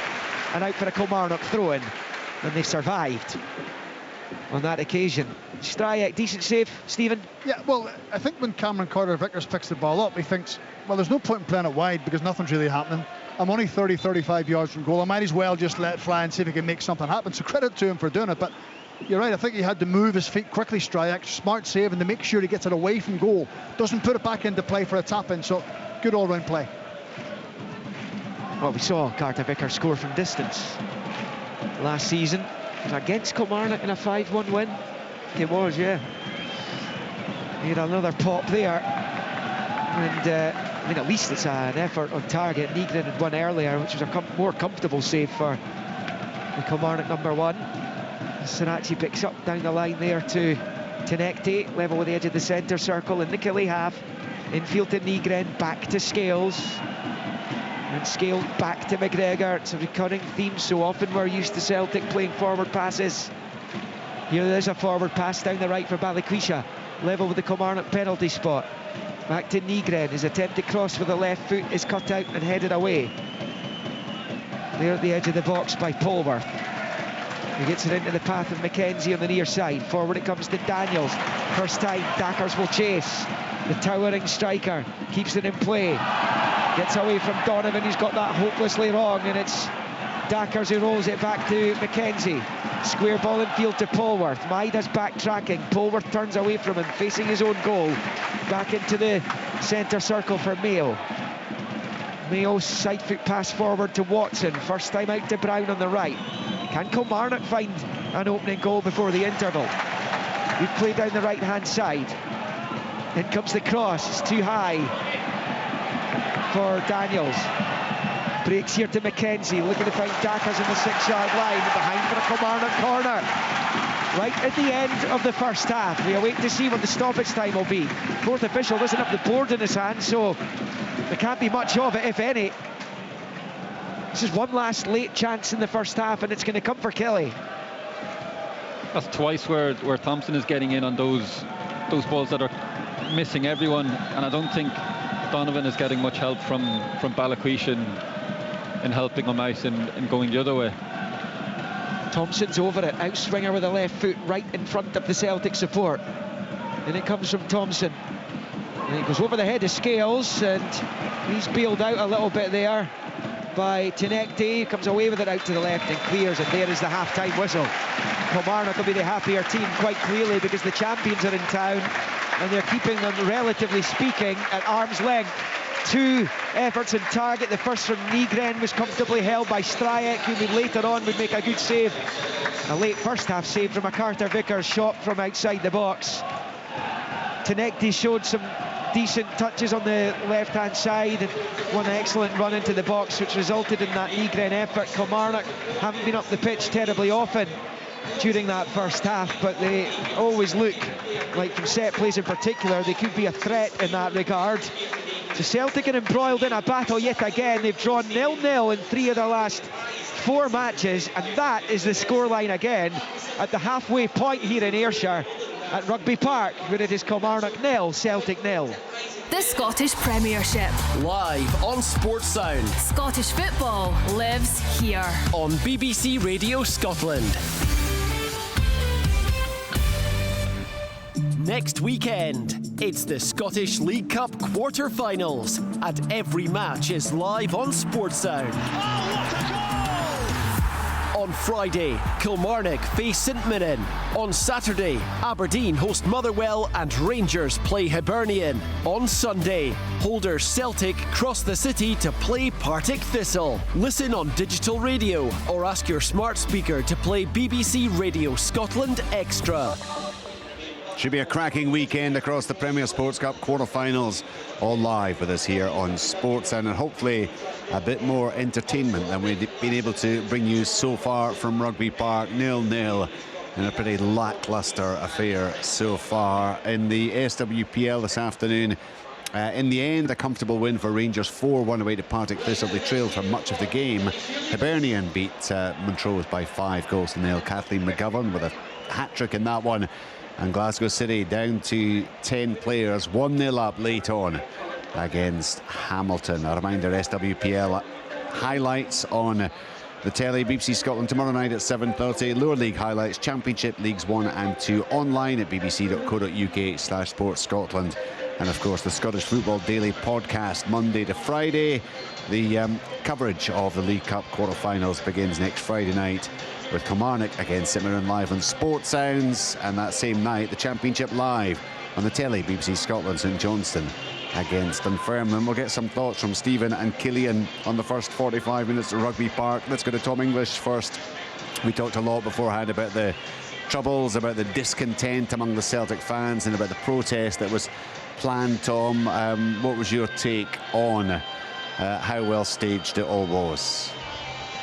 and out for a Kilmarnock throw-in, and they survived on that occasion. Stryjek, decent save, Stephen? Yeah, well, I think when Cameron Carter-Vickers picks the ball up, he thinks, well, there's no point in playing it wide because nothing's really happening. I'm only 30, 35 yards from goal. I might as well just let it fly and see if he can make something happen. So credit to him for doing it. But you're right, I think he had to move his feet quickly, Stryjek. Smart save, and to make sure he gets it away from goal. Doesn't put it back into play for a tap-in. So good all-round play. Well, we saw Carter-Vickers score from distance last season. It was against Kilmarnock in a 5-1 win. It was, yeah. He had another pop there. And, I mean, at least it's an effort on target. Nygren had won earlier, which was a more comfortable save for the Kilmarnock number 1. Sinachi picks up down the line there to Tenekte, level with the edge of the centre circle in the Killie half. Infield to Nygren, back to Scales. And Scales back to McGregor. It's a recurring theme. So often we're used to Celtic playing forward passes. Here there's a forward pass down the right for Balikwisha, level with the Kilmarnock penalty spot. Back to Nygren. His attempt to cross with the left foot is cut out and headed away. There at the edge of the box by Polworth. He gets it into the path of McKenzie on the near side. Forward it comes to Daniels. First time, Dackers will chase. The towering striker keeps it in play. Gets away from Donovan, who's got that hopelessly wrong, and it's Dackers who rolls it back to McKenzie. Square ball in field to Polworth. Maida's backtracking. Polworth turns away from him, facing his own goal. Back into the centre circle for Mayo. Mayo's side foot pass forward to Watson. First time out to Brown on the right. Can Kilmarnock find an opening goal before the interval? We've played down the right-hand side. In comes the cross. It's too high for Daniels. Breaks here to McKenzie, looking to find Dackers in the 6-yard line, behind for a Kilmarnock corner. Right at the end of the first half. We await to see what the stoppage time will be. Fourth official doesn't have the board in his hand, so there can't be much of it, if any. This is one last late chance in the first half, and it's going to come for Kelly. That's twice where Thompson is getting in on those balls that are missing everyone, and I don't think Donovan is getting much help from Balikwisha in helping him out and going the other way. Thompson's over it, outswinger with the left foot right in front of the Celtic support, and it comes from Thompson, and it goes over the head of Scales, and he's bailed out a little bit there by Tenekte. He comes away with it out to the left and clears, and there is the half-time whistle. Kilmarnock will be the happier team quite clearly because the champions are in town and they're keeping them, relatively speaking, at arm's length. Two efforts on target. The first from Nygren was comfortably held by Stryjek, who later on would make a good save. A late first half save from a Carter-Vickers shot from outside the box. Tenekte showed some decent touches on the left-hand side and one excellent run into the box, which resulted in that Nygren effort. Kilmarnock haven't been up the pitch terribly often during that first half, but they always look like, from set plays in particular, they could be a threat in that regard. So Celtic are embroiled in a battle yet again. They've drawn 0-0 in 3 of the last 4 matches, and that is the scoreline again at the halfway point here in Ayrshire at Rugby Park, where it is Kilmarnock 0, Celtic 0. The Scottish Premiership. Live on Sports Sound. Scottish football lives here. On BBC Radio Scotland. Next weekend, it's the Scottish League Cup quarter-finals, and every match is live on Sports Sound. Oh, what a goal! On Friday, Kilmarnock face St Mirren. On Saturday, Aberdeen host Motherwell and Rangers play Hibernian. On Sunday, holders Celtic cross the city to play Partick Thistle. Listen on digital radio or ask your smart speaker to play BBC Radio Scotland Extra. Should be a cracking weekend across the Premier Sports Cup quarter-finals, all live with us here on Sports, and hopefully a bit more entertainment than we've been able to bring you so far from Rugby Park. 0-0 in a pretty lacklustre affair so far in the SWPL this afternoon. In the end, a comfortable win for Rangers, 4-1 away to Partick Thistle. They trailed for much of the game. Hibernian beat Montrose by 5-0. Kathleen McGovern with a hat-trick in that one. And Glasgow City down to 10 players, 1-0 up late on against Hamilton. A reminder, SWPL highlights on the telly. BBC Scotland tomorrow night at 7:30. Lower League highlights, Championship Leagues 1 and 2 online at bbc.co.uk/Sports Scotland. And of course the Scottish Football Daily podcast Monday to Friday. The coverage of the League Cup quarter-finals begins next Friday night with Kilmarnock against St Mirren live on Sports Sounds, and that same night the Championship live on the telly, BBC Scotland St Johnstone against Dunfermline. We'll get some thoughts from Stephen and Killian on the first 45 minutes at Rugby Park. Let's go to Tom English first. We talked a lot beforehand about the troubles, about the discontent among the Celtic fans and about the protest that was planned. Tom, what was your take on how well staged it all was?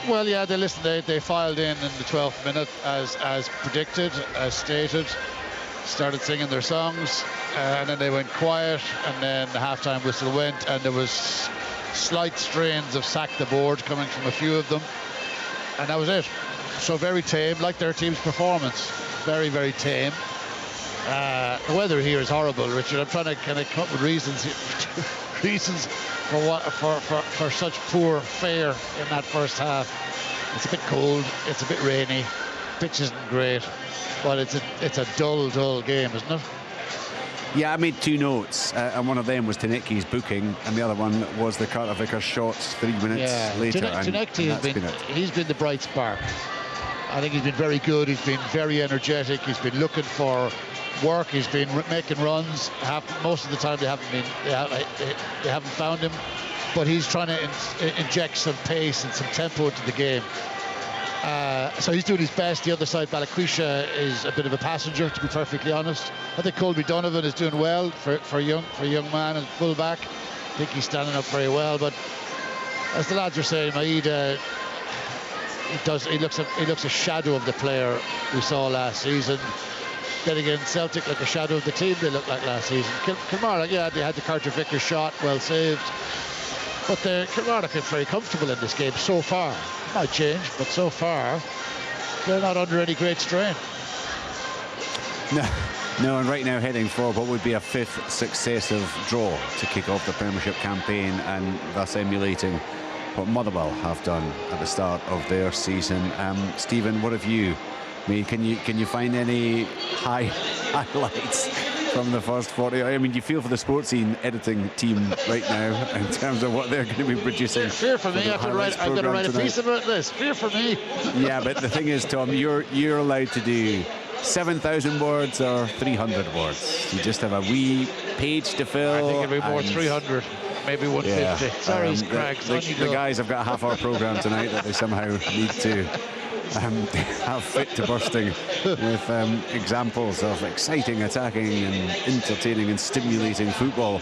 Well, yeah, they filed in the 12th minute as predicted, as stated, started singing their songs, and then they went quiet, and then the halftime whistle went, and there was slight strains of sack the board coming from a few of them, and that was it. So very tame, like their team's performance. Very, very tame. The weather here is horrible, Richard. I'm trying to kind of come up with reasons for such poor fare in that first half. It's a bit cold, it's a bit rainy, pitch isn't great, but it's a dull game, isn't it? Yeah, I made two notes, and one of them was Tanecki's booking, and the other one was the Carter Vickers shots 3 minutes later. Tanecki he's been the bright spark. I think he's been very good. He's been very energetic. He's been looking for work. He's been making runs. Most of the time they haven't found him, but he's trying to inject some pace and some tempo into the game. So he's doing his best. The other side, Balikwisha, is a bit of a passenger, to be perfectly honest. I think Colby Donovan is doing well for a young man and fullback. I think he's standing up very well. But as the lads are saying, Maeda, he looks a shadow of the player we saw last season. Then again, Celtic like a shadow of the team they looked like last season. Kilmarnock, yeah, they had the Carter Vickers shot, well saved. But Kilmarnock are very comfortable in this game so far. It might change, but so far they're not under any great strain. No, and right now heading for what would be a fifth successive draw to kick off the Premiership campaign, and thus emulating what Motherwell have done at the start of their season. Stephen, what have you made? Can you find any highlights from the first 40? I mean, you feel for the sports scene editing team right now in terms of what they're going to be producing. Fear for me. I'm going to write a piece about this. Fear for me. Yeah, but the thing is, Tom, you're allowed to do 7,000 words or 300 words. You just have a wee page to fill. I think it'll be more 300. Maybe 150. Yeah, Sorry, Craig. The guys have got a half-hour programme tonight that they somehow need to have fit to bursting with examples of exciting, attacking and entertaining and stimulating football.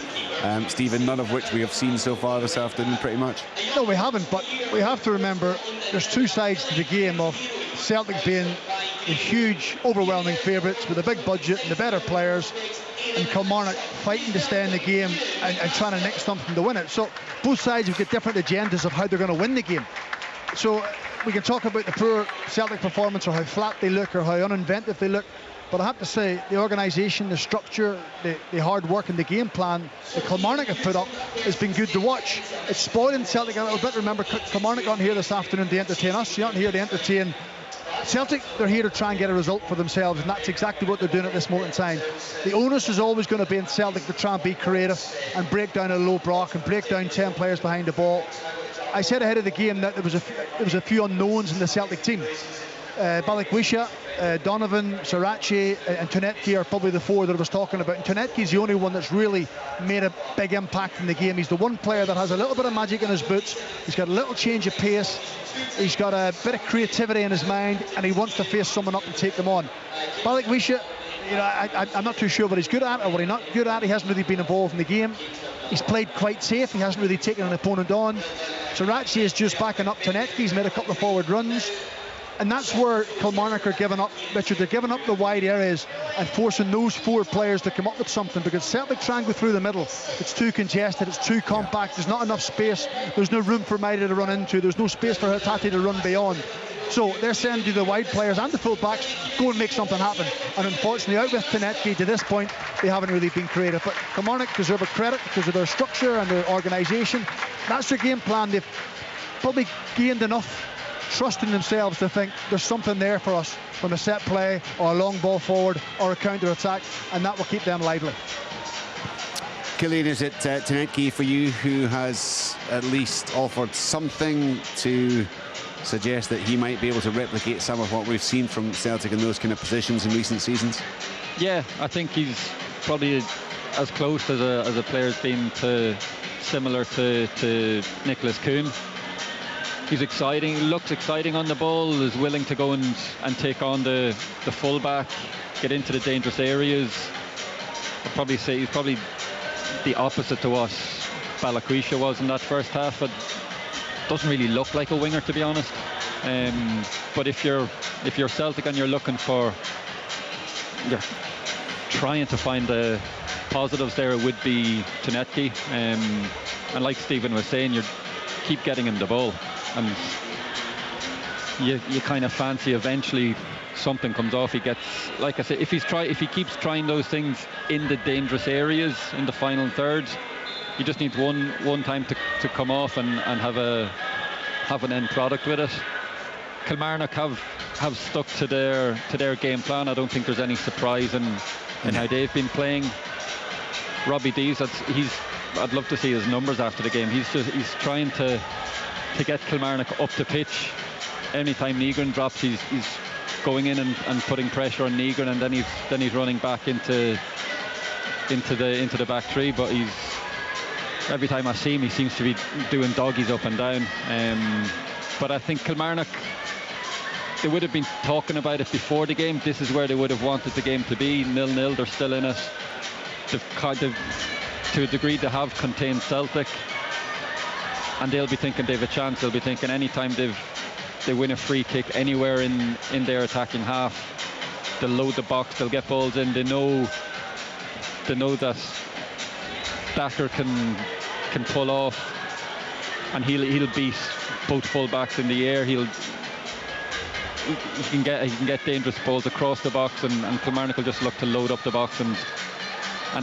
Stephen, none of which we have seen so far this afternoon, pretty much. No, we haven't, but we have to remember there's two sides to the game, of Celtic being the huge, overwhelming favourites with a big budget and the better players, and Kilmarnock fighting to stay in the game and trying to nick something to win it. So both sides have got different agendas of how they're going to win the game. So we can talk about the poor Celtic performance or how flat they look or how uninventive they look, but I have to say the organisation, the structure, the hard work and the game plan that Kilmarnock have put up has been good to watch. It's spoiling Celtic a little bit. Remember, Kilmarnock aren't here this afternoon to entertain us. You're not here to entertain Celtic. They're here to try and get a result for themselves, and that's exactly what they're doing at this moment in time. The onus is always going to be in Celtic to try and be creative and break down a low block and break down 10 players behind the ball. I said ahead of the game that there was a few unknowns in the Celtic team. Balikwisha, Donovan, Sirachi and Tanecki are probably the four that I was talking about. And Tanecki's the only one that's really made a big impact in the game. He's the one player that has a little bit of magic in his boots. He's got a little change of pace. He's got a bit of creativity in his mind, and he wants to face someone up and take them on. Balikwisha, I'm not too sure what he's good at or what he's not good at. He hasn't really been involved in the game. He's played quite safe. He hasn't really taken an opponent on. Sirachi is just backing up Tanecki. He's made a couple of forward runs. And that's where Kilmarnock are giving up, Richard. They're giving up the wide areas and forcing those four players to come up with something, because Celtic try and go through the middle. It's too congested, it's too compact, there's not enough space, there's no room for Maeda to run into, there's no space for Hatate to run beyond. So they're saying to the wide players and the full backs, go and make something happen. And unfortunately, out with Tanecki to this point, they haven't really been creative. But Kilmarnock deserve a credit because of their structure and their organisation. That's their game plan. They've probably gained enough trusting themselves to think there's something there for us from a set play or a long ball forward or a counter-attack, and that will keep them lively. Killian, is it Tenetke for you who has at least offered something to suggest that he might be able to replicate some of what we've seen from Celtic in those kind of positions in recent seasons? Yeah, I think he's probably as close as a player's been to similar to Nicholas Kuhn. He's exciting, looks exciting on the ball, is willing to go and take on the fullback, get into the dangerous areas. I'd probably say he's probably the opposite to what Balikwisha was in that first half, but doesn't really look like a winger, to be honest. But if you're Celtic and you're trying to find the positives there, it would be Tenetke. And like Stephen was saying, you keep getting him the ball, and you kind of fancy eventually something comes off. He gets, like I said, if he keeps trying those things in the dangerous areas in the final third, he just needs one time to come off and have an end product with it. Kilmarnock have stuck to their game plan. I don't think there's any surprise in how they've been playing. Robbie Dees, I'd love to see his numbers after the game. He's trying to get Kilmarnock up the pitch. Anytime Negron drops, he's going in and putting pressure on Negron, and then he's running back into the back three. But every time I see him, he seems to be doing doggies up and down. But I think Kilmarnock, they would have been talking about it before the game. This is where they would have wanted the game to be, 0-0. They're still in it. To a degree, they have contained Celtic, and they'll be thinking they have a chance. They'll be thinking anytime they win a free kick anywhere in their attacking half, they'll load the box, they'll get balls in. They know that Thacker can pull off, and he'll beat both full-backs in the air. He can get dangerous balls across the box, and Kilmarnock will just look to load up the box, and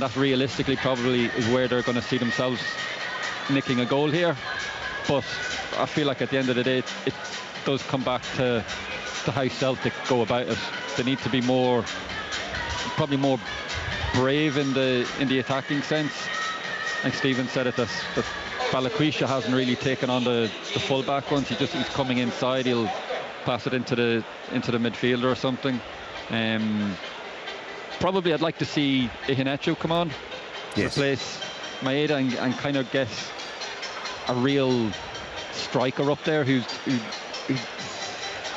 that realistically probably is where they're going to see themselves nicking a goal here. But I feel like at the end of the day, it does come back to how Celtic go about it. They need to be probably more brave in the attacking sense. Like Stephen said it, that Balikwisha hasn't really taken on the full-back ones. He's coming inside. He'll pass it into the midfielder or something. Probably I'd like to see Iheanacho come on, replace Maeda, and kind of get a real striker up there who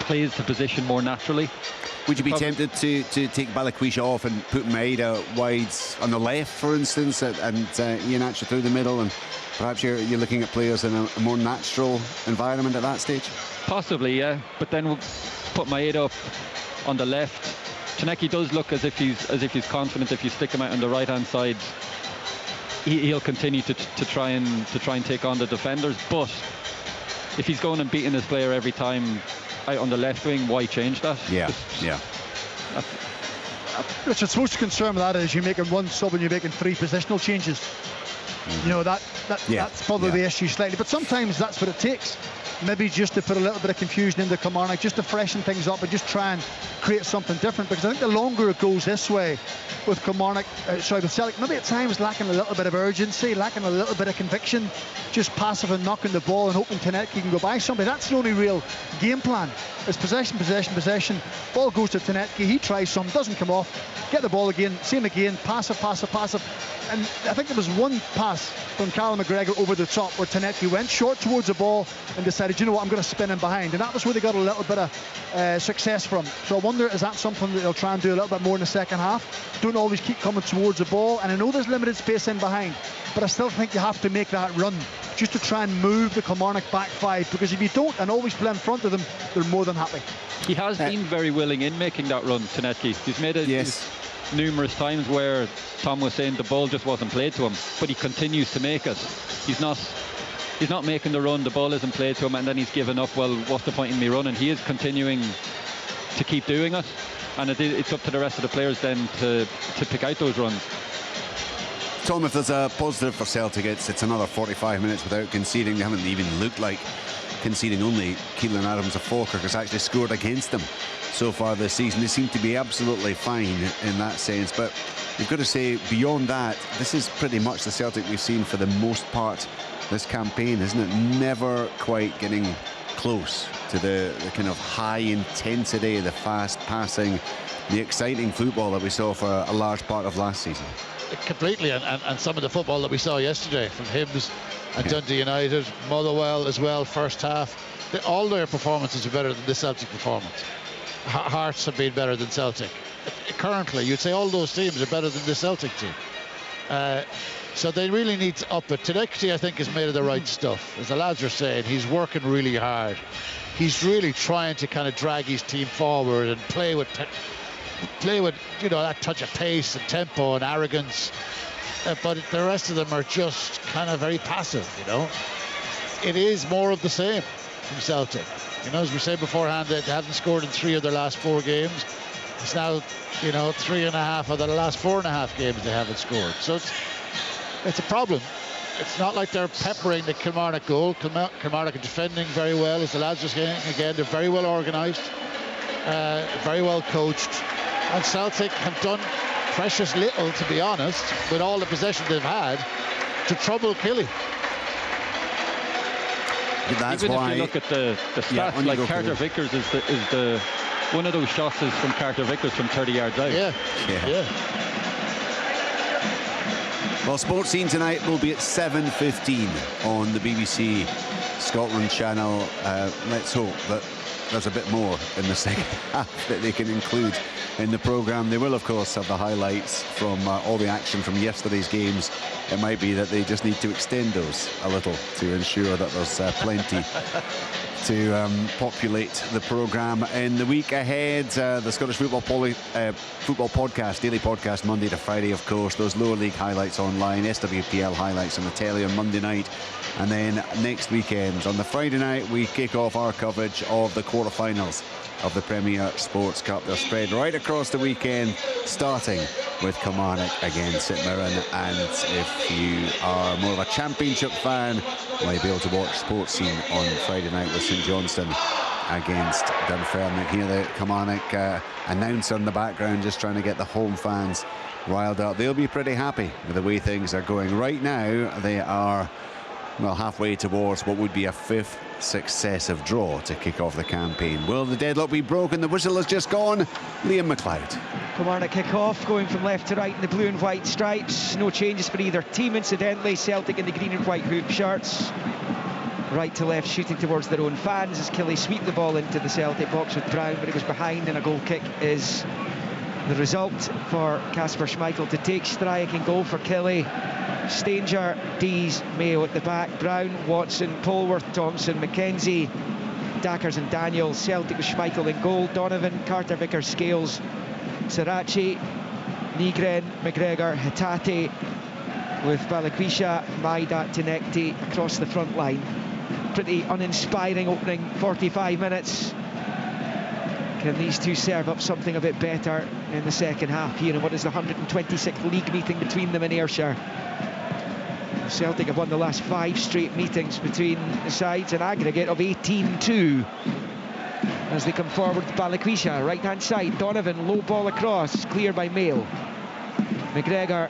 plays the position more naturally. Would you be tempted to take Balikwisha off and put Maeda wide on the left, for instance, and Iheanacho through the middle, and perhaps you're looking at players in a more natural environment at that stage? Possibly, yeah. But then we'll put Maeda up on the left. Tenetke does look as if he's confident. If you stick him out on the right hand side, he'll continue to try and take on the defenders. But if he's going and beating his player every time out on the left wing, why change that? Yeah. Richard, supposed to concern with that is you're making one sub and you're making three positional changes. You know, that's probably the issue slightly. But sometimes that's what it takes. Maybe just to put a little bit of confusion into Kilmarnock, just to freshen things up and just try and create something different. Because I think the longer it goes this way with Kilmarnock, with Celtic, maybe at times lacking a little bit of urgency, lacking a little bit of conviction, just passive and knocking the ball and hoping Tenetke can go by somebody. That's the only real game plan. It's possession. Ball goes to Tenetke, he tries some, doesn't come off, get the ball again, same again, passive. And I think there was one pass from Callum McGregor over the top where Tenetke went short towards the ball and decided, you know what, I'm going to spin him behind, and that was where they got a little bit of success from. So I wonder, is that something that they'll try and do a little bit more in the second half? Don't always keep coming towards the ball, and I know there's limited space in behind, but I still think you have to make that run just to try and move the Kilmarnock back five, because if you don't and always play in front of them, they're more than happy. He has been very willing in making that run, Tenetke. He's made it numerous times where Tom was saying the ball just wasn't played to him, but he continues to make it. He's not making the run, the ball isn't played to him, and then he's given up. Well, what's the point in me running? He is continuing to keep doing it, and it's up to the rest of the players then to pick out those runs. Tom, if there's a positive for Celtic, it's another 45 minutes without conceding. They haven't even looked like conceding only Keelan Adams of Falkirk has actually scored against them so far this season. They seem to be absolutely fine in that sense, but you've got to say, beyond that, this is pretty much the Celtic we've seen for the most part this campaign, isn't it? Never quite getting close to the kind of high intensity, the fast passing, the exciting football that we saw for a large part of last season. Completely, and some of the football that we saw yesterday from Hibs and Dundee United, Motherwell as well, first half, all their performances are better than the Celtic performance. Hearts have been better than Celtic. Currently, you'd say all those teams are better than the Celtic team. So they really need to up it. Tedeschi, I think, is made of the right stuff. As the lads are saying, he's working really hard. He's really trying to kind of drag his team forward and play with that touch of pace and tempo and arrogance. But the rest of them are just kind of very passive, It is more of the same from Celtic. As we said beforehand, they haven't scored in 3 of their last 4 games. It's now, 3.5 of the last 4.5 games they haven't scored. So it's a problem. It's not like they're peppering the Kilmarnock goal. Kilmarnock are defending very well, as the lads are saying. Again, they're very well organised, very well coached. And Celtic have done precious little, to be honest, with all the possession they've had, to trouble Killie. That's Even why, if you look at the stats, like Carter Vickers is the one of those shots is from Carter Vickers from 30 yards out. Yeah. Well, Sports Scene tonight will be at 7:15 on the BBC Scotland channel. Let's hope that there's a bit more in the second half that they can include in the programme. They will, of course, have the highlights from all the action from yesterday's games. It might be that they just need to extend those a little to ensure that there's plenty to populate the programme in the week ahead. The Scottish Football Podcast, daily podcast, Monday to Friday, of course. Those lower league highlights online, SWPL highlights on the telly on Monday night. And then next weekend, on the Friday night, we kick off our coverage of the quarterfinals of the Premier Sports Cup. They're spread right across the weekend, starting with Kilmarnock against St Mirren. And if you are more of a Championship fan, you might be able to watch Sports Scene on Friday night with St Johnstone against Dunfermline. Hear the Kilmarnock announcer in the background just trying to get the home fans riled up. They'll be pretty happy with the way things are going. Right now, they are halfway towards what would be a 5th successive draw to kick off the campaign. Will the deadlock be broken? The whistle has just gone. Liam McLeod. Kilmarnock kick off, going from left to right in the blue and white stripes. No changes for either team, incidentally. Celtic in the green and white hoop shirts. Right to left, shooting towards their own fans as Killie sweep the ball into the Celtic box with Brown, but it was behind, and a goal kick is the result for Kasper Schmeichel to take strike and goal for Killie. Stanger, Dees, Mayo at the back, Brown, Watson, Polworth, Thompson, McKenzie, Dackers and Daniels. Celtic with Schmeichel in goal, Donovan, Carter Vickers, Scales, Sirachi, Nygren, McGregor, Hatate, with Balikwisha, Maida, Tinekti across the front line. Pretty uninspiring opening 45 minutes. Can these two serve up something a bit better in the second half here in what is the 126th league meeting between them in Ayrshire? Celtic have won the last 5 straight meetings between the sides, an aggregate of 18-2. As they come forward, Balikwisha, right hand side, Donovan, low ball across, cleared by Mail. McGregor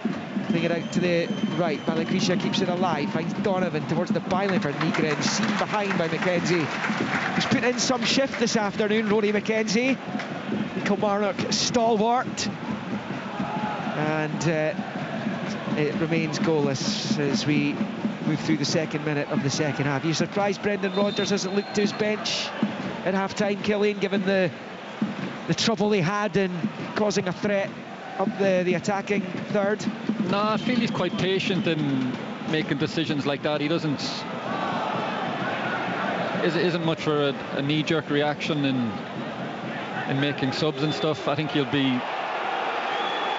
putting it out to the right, Balikwisha keeps it alive, finds Donovan towards the byline for Nygren, seen behind by McKenzie. He's put in some shift this afternoon, Rory McKenzie, Kilmarnock stalwart, and it remains goalless as we move through the second minute of the second half. Are you surprised Brendan Rodgers hasn't looked to his bench at half-time, Killian, given the trouble he had in causing a threat up the attacking third? No, I feel he's quite patient in making decisions like that. He isn't much for a knee-jerk reaction in making subs and stuff. I think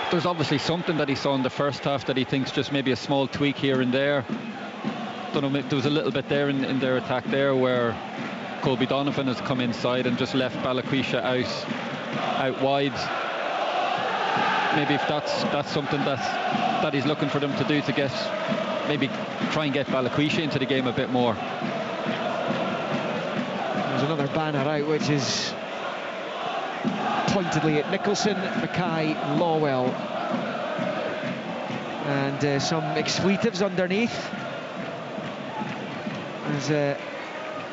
there's obviously something that he saw in the first half that he thinks just maybe a small tweak here and there. Don't know, there was a little bit there in their attack there where Colby Donovan has come inside and just left Balikwisha out wide. Maybe if that's something that he's looking for them to do, to try and get Balikwisha into the game a bit more. There's another banner out, which is pointedly at Nicholson, Mackay, Lawwell, and some expletives underneath as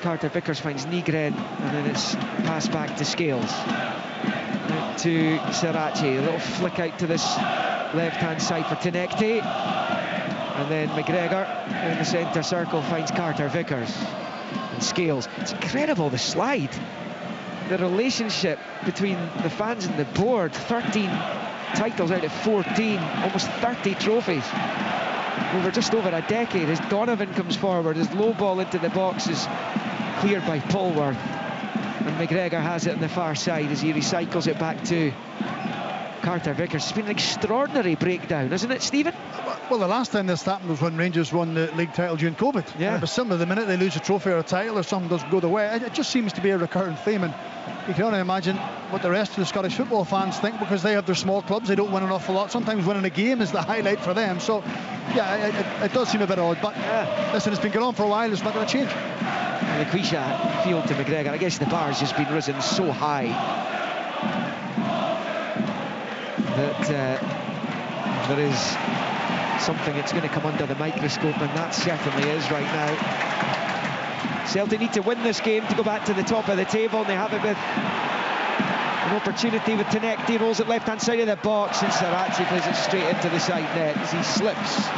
Carter Vickers finds Nygren, and then it's passed back to Scales. Out to Sirachi, a little flick out to this left-hand side for Tinekti, and then McGregor in the centre circle finds Carter Vickers and Scales. It's incredible, the slide, the relationship between the fans and the board. 13 titles out of 14, almost 30 trophies over just over a decade. As Donovan comes forward, his low ball into the box is cleared by Polwarth, and McGregor has it on the far side as he recycles it back to Carter Vickers. It's been an extraordinary breakdown, isn't it, Stephen? Well, the last time this happened was when Rangers won the league title during COVID. Yeah. And it was similar. The minute they lose a trophy or a title or something doesn't go their way, it just seems to be a recurrent theme. And you can only imagine what the rest of the Scottish football fans think, because they have their small clubs. They don't win an awful lot. Sometimes winning a game is the highlight for them. So, yeah, it does seem a bit odd. But listen, it's been going on for a while. It's not going to change. And the Quisha field to McGregor. I guess the bar's just been risen so high that if there is something that's going to come under the microscope, and that certainly is right now. Celtic need to win this game to go back to the top of the table, and they have it with an opportunity with Tinekti. Rolls it left hand side of the box, and Sirachi plays it straight into the side net as he slips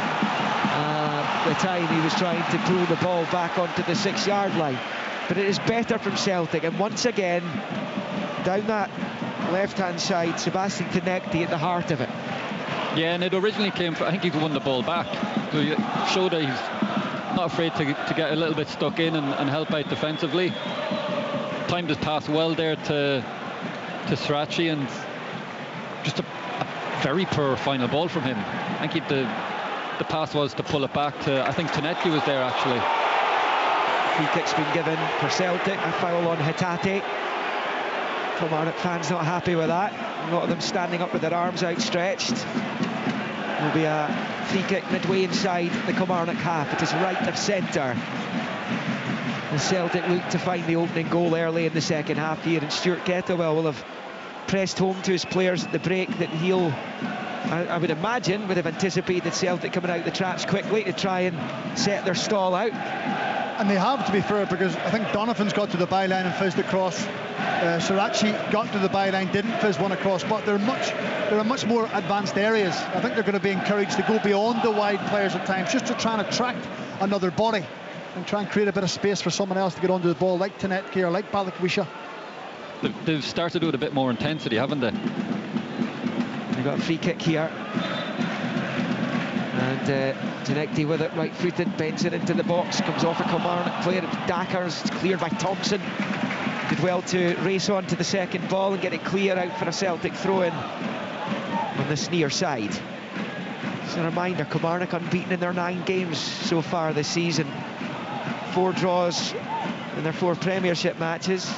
the time he was trying to pull the ball back onto the 6-yard line. But it is better from Celtic, and once again down that left hand side, Sebastian Tinekti at the heart of it. Yeah, and it originally came from, I think he won the ball back, so he showed that he's not afraid to get a little bit stuck in and help out defensively. Timed his pass well there to Sirachi, and just a very poor final ball from him. I think the pass was to pull it back to, I think Tinekti was there actually. Free kick's been given for Celtic, a foul on Hatate. Kilmarnock fans not happy with that. A lot of them standing up with their arms outstretched. Will be a free kick midway inside the Kilmarnock half. It is right of centre. The Celtic look to find the opening goal early in the second half here, and Stuart Kettlewell will have pressed home to his players at the break that he'll, I would imagine, would have anticipated Celtic coming out the traps quickly to try and set their stall out. And they have, to be fair, because I think Donovan's got to the byline and fizzed across. Sirachi got to the byline, didn't fizz one across, but there are much more advanced areas. I think they're going to be encouraged to go beyond the wide players at times, just to try and attract another body and try and create a bit of space for someone else to get onto the ball, like Tinekti or like Balakwisha. They've started with a bit more intensity, haven't they? They've got a free kick here. And Tinekti with it, right-footed, bends it into the box, comes off a Kilmarnock player. It's Dackers, it's cleared by Thompson. Did well to race on to the second ball and get it clear out for a Celtic throw-in on this near side. Just a reminder, Kilmarnock unbeaten in their 9 games so far this season. 4 draws in their 4 Premiership matches.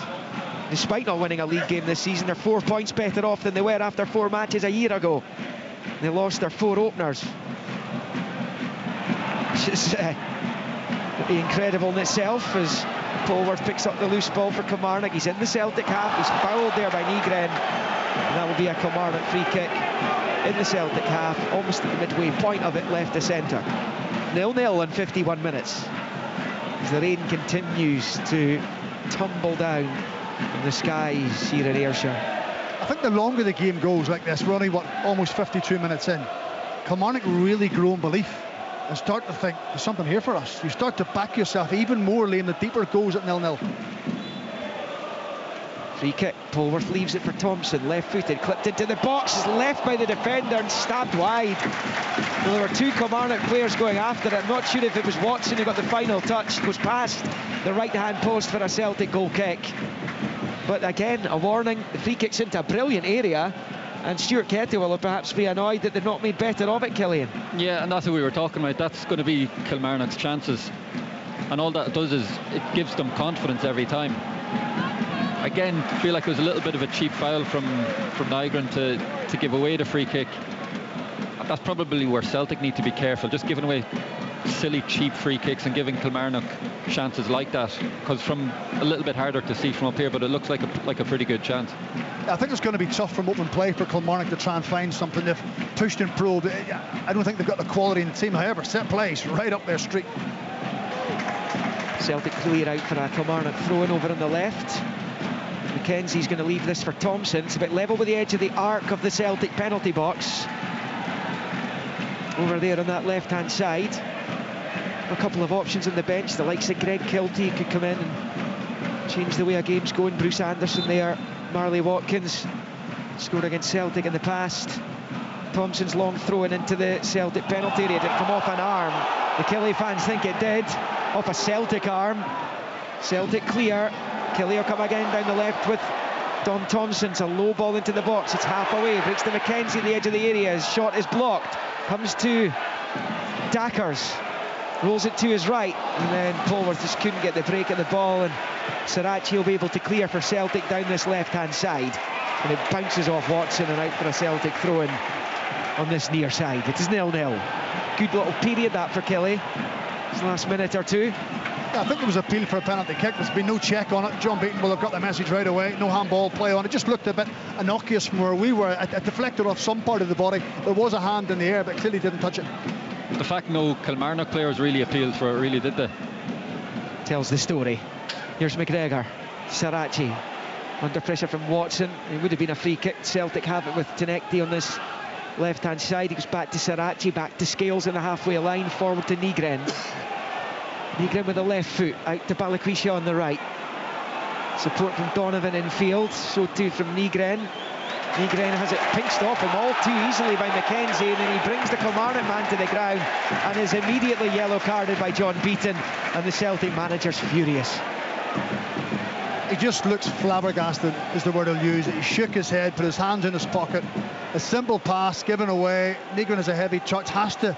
Despite not winning a league game this season, they're 4 points better off than they were after 4 matches a year ago. They lost their 4 openers. Which is pretty incredible in itself, as Polwarth picks up the loose ball for Kilmarnock. He's in the Celtic half. He's fouled there by Nygren, and that will be a Kilmarnock free kick in the Celtic half, almost at the midway point of it, left to centre. 0-0 in 51 minutes as the rain continues to tumble down in the skies here in Ayrshire. I think the longer the game goes like this, we're only almost 52 minutes in, Kilmarnock really grow in belief and start to think there's something here for us. You start to back yourself even more, Liam, the deeper it goes at 0-0. Free kick, Polwarth leaves it for Thompson, left-footed, clipped into the box, is left by the defender and stabbed wide. Well, there were 2 Kilmarnock players going after it. I'm not sure if it was Watson who got the final touch. It goes past the right-hand post for a Celtic goal kick. But again, a warning, the free kick's into a brilliant area, and Stuart Kettlewell will perhaps be annoyed that they've not made better of it, Killian. Yeah, and that's what we were talking about. That's going to be Kilmarnock's chances, and all that does is it gives them confidence every time. Again, feel like it was a little bit of a cheap foul from Nygren to give away the free kick. That's probably where Celtic need to be careful, just giving away silly, cheap free kicks and giving Kilmarnock chances like that, because from a little bit harder to see from up here, but it looks like a pretty good chance. I think it's going to be tough from open play for Kilmarnock to try and find something. They've pushed and probed. I don't think they've got the quality in the team. However, set plays right up their street. Celtic clear out for a Kilmarnock throw-in over on the left. Mackenzie's going to leave this for Thompson. It's a bit level with the edge of the arc of the Celtic penalty box. Over there on that left-hand side. A couple of options on the bench. The likes of Greg Kiltie could come in and change the way a game's going. Bruce Anderson there. Marley Watkins scored against Celtic in the past. Thompson's long throw-in into the Celtic penalty area. Did it come off an arm? The Killie fans think it did. Off a Celtic arm. Celtic clear. Killie will come again down the left with Dom Thompson. It's a low ball into the box. It's half away. Breaks to Mackenzie at the edge of the area. His shot is blocked. Comes to Dackers. Rolls it to his right. And then Polworth just couldn't get the break at the ball. And Sirachi will be able to clear for Celtic down this left-hand side. And it bounces off Watson and out for a Celtic throw-in on this near side. It is 0-0. Good little period that for Killie. This last minute or two. Yeah, I think there was appeal for a penalty kick. There's been no check on it. John Beaton will have got the message right away. No handball play on it. Just looked a bit innocuous from where we were. It deflected off some part of the body. There was a hand in the air, but clearly didn't touch it. The fact no Kilmarnock players really appealed for it, really did they? Tells the story. Here's McGregor. Sirachi under pressure from Watson. It would have been a free kick. Celtic have it with Tenecti on this left-hand side. He goes back to Sirachi, back to Scales in the halfway line, forward to Nygren. Nygren with the left foot, out to Balikwisha on the right. Support from Donovan in field, so too from Nygren. Nygren has it pinched off him all too easily by Mackenzie, and then he brings the Kilmarnock man to the ground and is immediately yellow carded by John Beaton, and the Celtic manager's furious. He just looks flabbergasted, is the word I'll use. He shook his head, put his hands in his pocket. A simple pass given away. Nygren has a heavy touch, has to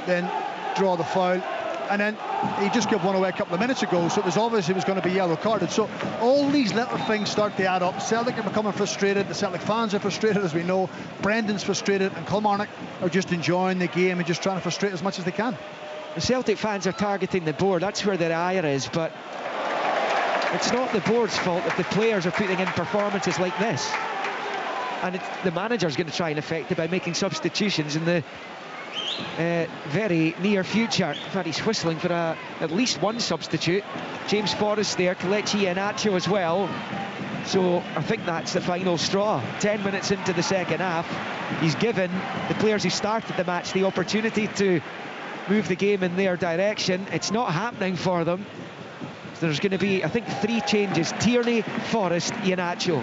then draw the foul. And then he just gave one away a couple of minutes ago, so it was obvious he was going to be yellow carded. So all these little things start to add up. Celtic are becoming frustrated. The Celtic fans are frustrated, as we know. Brendan's frustrated, and Kilmarnock are just enjoying the game and just trying to frustrate as much as they can. The Celtic fans are targeting the board. That's where their ire is, but it's not the board's fault if the players are putting in performances like this. And the manager's going to try and affect it by making substitutions in the very near future. In fact, he's whistling for at least one substitute. James Forrest there, Kelechi Iheanacho as well. So I think that's the final straw. 10 minutes into the second half, he's given the players who started the match the opportunity to move the game in their direction. It's not happening for them. There's going to be, I think, 3 changes: Tierney, Forrest, Iheanacho.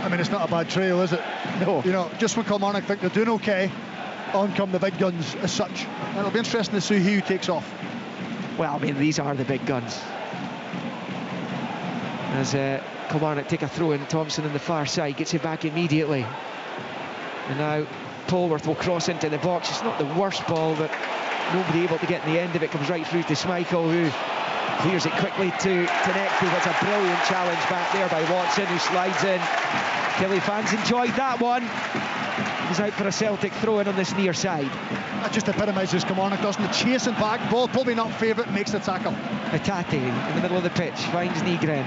I mean, it's not a bad trail, is it? No. You know, just when Kilmarnock think they're doing okay, on come the big guns as such. And it'll be interesting to see who takes off. Well, I mean, these are the big guns. As Kilmarnock take a throw in, Thompson on the far side gets it back immediately. And now Polworth will cross into the box. It's not the worst ball, but nobody able to get in the end of it. Comes right through to Schmeichel, who clears it quickly to Tenecti. That's a brilliant challenge back there by Watson, who slides in. Killie fans enjoyed that one. He's out for a Celtic throw-in on this near side. That just epitomises Kilmarnock, doesn't it? Chasing back, ball probably not favourite, makes the tackle. Hatate in the middle of the pitch, finds Nygren.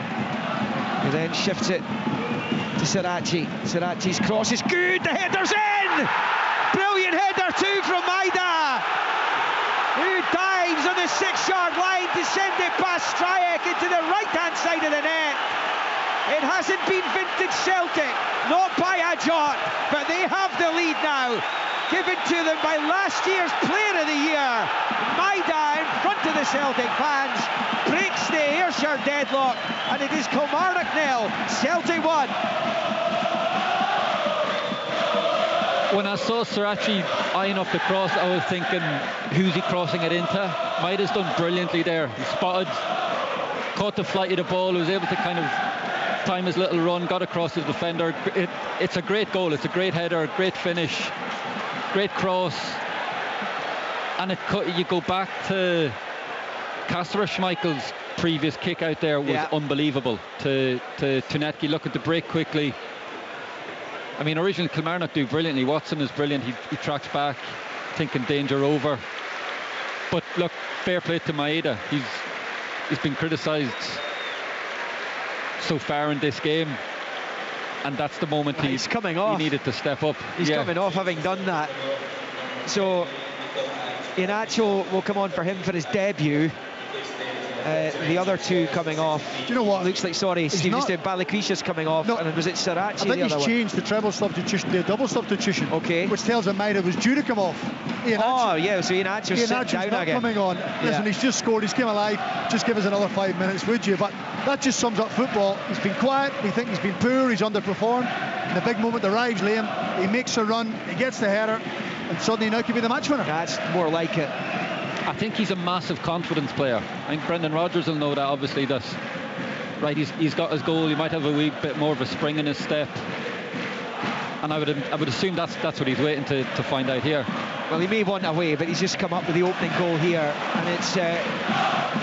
He then shifts it to Sirachi. Sirachi's cross is good, the header's in! Brilliant header too from Maida, who dives on the 6-yard line to send it past Stryek into the right-hand side of the net. It hasn't been vintage Celtic, not by a jot, but they have the lead now, given to them by last year's Player of the Year. Maida in front of the Celtic fans breaks the Ayrshire deadlock, and it is Kilmarnock 0, Celtic 1. When I saw Sirachi eyeing up the cross, I was thinking, who's he crossing it into? Maida's done brilliantly there. He spotted, caught the flight of the ball, was able to kind of time his little run, got across his defender. It's a great goal, it's a great header, great finish, great cross. And you go back to Kasper Schmeichel's previous kick out there was unbelievable. To Tenecti, look at the break quickly. I mean, originally Kilmarnock do brilliantly. Watson is brilliant. He tracks back, thinking danger over. But look, fair play to Maeda. He's been criticised so far in this game, and that's the moment he's coming off. He needed to step up. He's coming off having done that. So Iheanacho will come on for him for his debut. The other two coming off. Do you know what? Looks like, sorry, Steve, just Balikwisha's coming off, and was it Sirachi? I think he's changed the treble substitution to a double substitution. Okay. Which tells him Maeda was due to come off. Oh, yeah, so Iheanacho's sitting down not again. Coming on. Listen, he's just scored, he's came alive. Just give us another 5 minutes, would you? But that just sums up football. He's been quiet, we think he's been poor, he's underperformed. And the big moment arrives, Liam. He makes a run, he gets the header, and suddenly now could be the match winner. That's more like it. I think he's a massive confidence player. I think Brendan Rodgers will know that, obviously, that right, he's got his goal, he might have a wee bit more of a spring in his step, and I would assume that's what he's waiting to find out here. Well, he may want away, but he's just come up with the opening goal here, and it's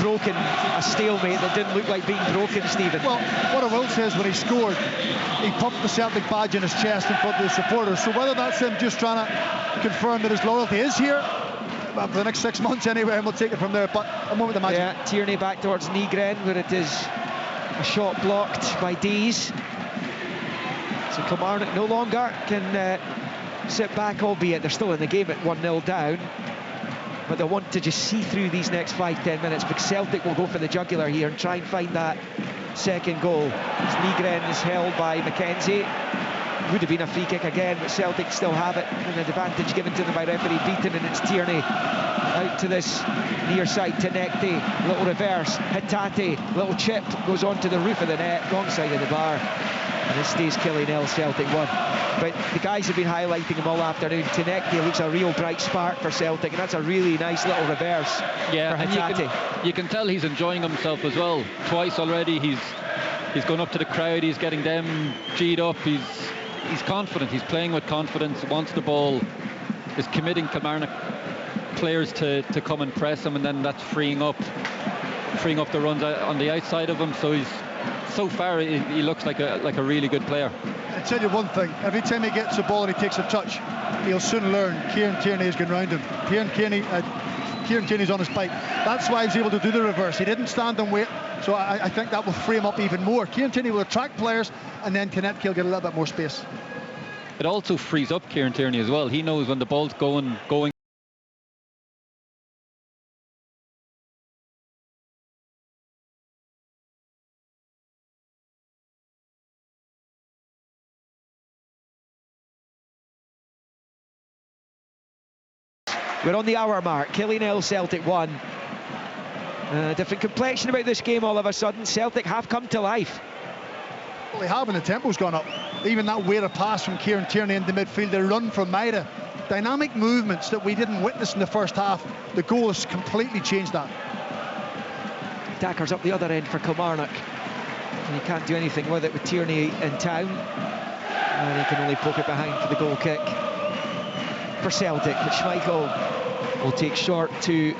broken a stalemate that didn't look like being broken, Stephen. Well, what I will say is when he scored, he pumped the Celtic badge in his chest in front of the supporters, so whether that's him just trying to confirm that his loyalty is here for the next 6 months anyway, and we'll take it from there. But a moment of magic. Yeah, Tierney back towards Nygren, where it is a shot blocked by Dees. So Kilmarnock no longer can sit back, albeit they're still in the game at 1-0 down. But they'll want to just see through these next 5-10 minutes, because Celtic will go for the jugular here and try and find that second goal. As Nygren is held by Mackenzie. Would have been a free kick again, but Celtic still have it, and an advantage given to them by referee Beaton, and it's Tierney out to this near side to Nekti, little reverse, Hatate, little chip, goes on to the roof of the net, wrong side of the bar, and it stays Killie-nil, Celtic 1. But the guys have been highlighting him all afternoon. Tenekti looks a real bright spark for Celtic, and that's a really nice little reverse for Hatate. And you can tell he's enjoying himself as well. Twice already he's gone up to the crowd, he's getting them G'd up, he's confident, he's playing with confidence, wants the ball, is committing Kilmarnock players to come and press him, and then that's freeing up the runs on the outside of him. So so far he looks like a really good player. I tell you one thing, every time he gets the ball and he takes a touch, he'll soon learn Kieran Tierney is going round him. Kieran Tierney's on his bike. That's why he's able to do the reverse. He didn't stand and wait, so I think that will free him up even more. Kieran Tierney will attract players, and then Tenekti will get a little bit more space. It also frees up Kieran Tierney as well. He knows when the ball's going. We're on the hour mark. Killie-nil, Celtic 1. Different complexion about this game all of a sudden. Celtic have come to life. Well, they have, and the tempo's gone up. Even that weighted pass from Kieran Tierney into midfield, the run from Maeda. Dynamic movements that we didn't witness in the first half. The goal has completely changed that. Attackers up the other end for Kilmarnock. And he can't do anything with it with Tierney in town. And he can only poke it behind for the goal kick for Celtic, but Schmeichel will take short to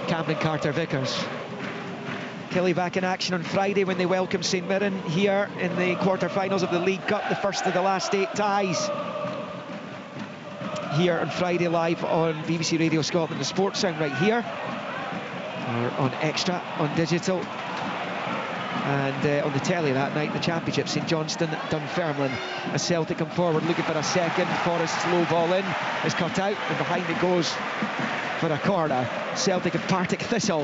Cameron Carter-Vickers. Killie back in action on Friday when they welcome St Mirren here in the quarter-finals of the League Cup, the first of the last 8 ties. Here on Friday live on BBC Radio Scotland, the Sports Sound right here, or on Extra, on digital. And on the telly that night, the Championship, St Johnstone, Dunfermline. As Celtic come forward looking for a second, Forrest's low ball in is cut out, and behind it goes for a corner. Celtic and Partick Thistle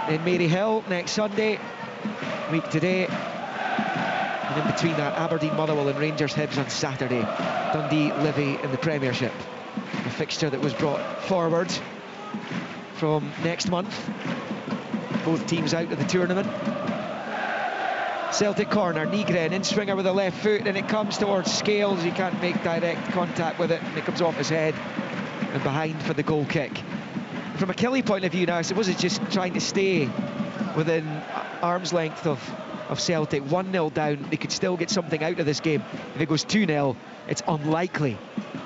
in Maryhill next Sunday, week today. And in between that, Aberdeen, Motherwell and Rangers Hibs on Saturday. Dundee, Livy in the Premiership. A fixture that was brought forward from next month. Both teams out of the tournament. Celtic corner, Nygren in swinger with the left foot, and it comes towards Scales. He can't make direct contact with it, and it comes off his head and behind for the goal kick. From a Killie point of view now, I suppose it's just trying to stay within arm's length of Celtic. 1-0 down, they could still get something out of this game. If it goes 2-0, it's unlikely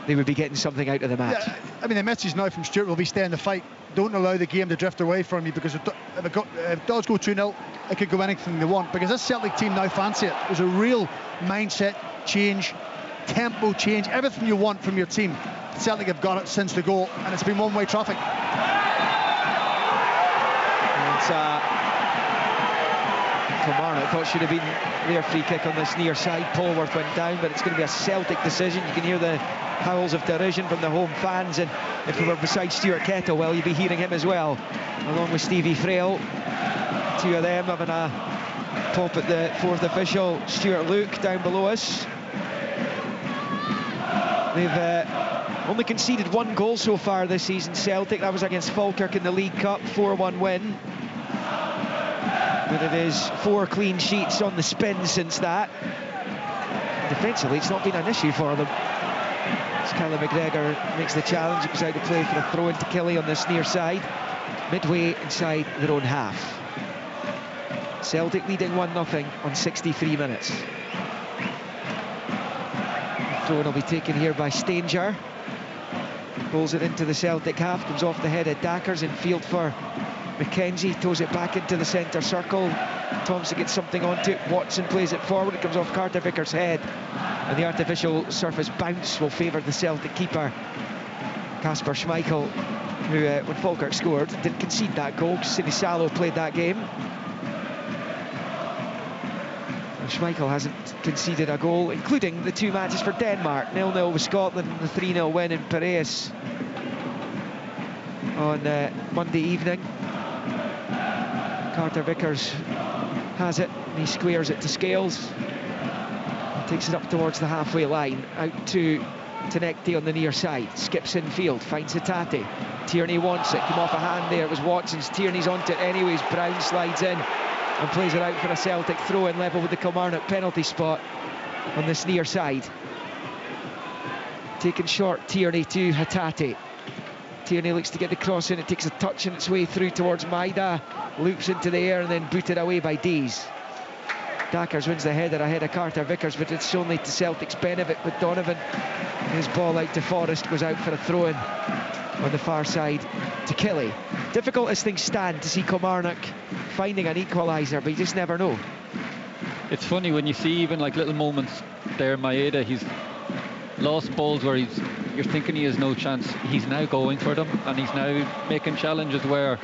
they would be getting something out of the match. Yeah, I mean, the message now from Stuart will be stay in the fight. Don't allow the game to drift away from you, because if it does go 2-0, it could go anything they want, because this Celtic team now fancy it. There's a real mindset change, tempo change, everything you want from your team. Celtic have got it since the goal, and it's been one-way traffic. Kilmarnock thought should have been their free kick on this near side. Polworth went down, but it's going to be a Celtic decision. You can hear the howls of derision from the home fans, and if we were beside Stuart Kettlewell, you'd be hearing him as well, along with Stevie Frail. Two of them having a pop at the fourth official, Stuart Luke, down below us. They've only conceded one goal so far this season, Celtic. That was against Falkirk in the League Cup, 4-1 win. But it is 4 clean sheets on the spin since that. Defensively, it's not been an issue for them. As Callum McGregor makes the challenge, he goes out to play for a throw into Kelly on this near side, midway inside their own half. Celtic leading 1-0 on 63 minutes. The throw will be taken here by Stanger. Pulls it into the Celtic half, comes off the head of Dackers, in field for McKenzie, throws it back into the centre circle. Thompson gets something onto it, Watson plays it forward, it comes off Carter Vickers' head, and the artificial surface bounce will favour the Celtic keeper, Kasper Schmeichel, who, when Falkirk scored, didn't concede that goal because Sidney Salo played that game. And Schmeichel hasn't conceded a goal, including the 2 matches for Denmark, 0-0 with Scotland and the 3-0 win in Piraeus on Monday evening. Carter Vickers has it, and he squares it to Scales. He takes it up towards the halfway line, out to Tenecti on the near side, skips in field, finds Hatate. Tierney wants it, came off a hand there, it was Watson's. Tierney's onto it anyways, Brown slides in and plays it out for a Celtic throw-in, level with the Kilmarnock penalty spot on this near side. Taken short, Tierney to Hatate. Tierney looks to get the cross in, it takes a touch on its way through towards Maida, loops into the air and then booted away by Dees. Dackers wins the header ahead of Carter Vickers, but it's only to Celtic's benefit with Donovan. His ball out to Forrest goes out for a throw-in on the far side to Kelly. Difficult as things stand to see Kilmarnock finding an equaliser, but you just never know. It's funny when you see even like little moments there, Maeda, he's lost balls where you're thinking he has no chance. He's now going for them, and he's now making challenges where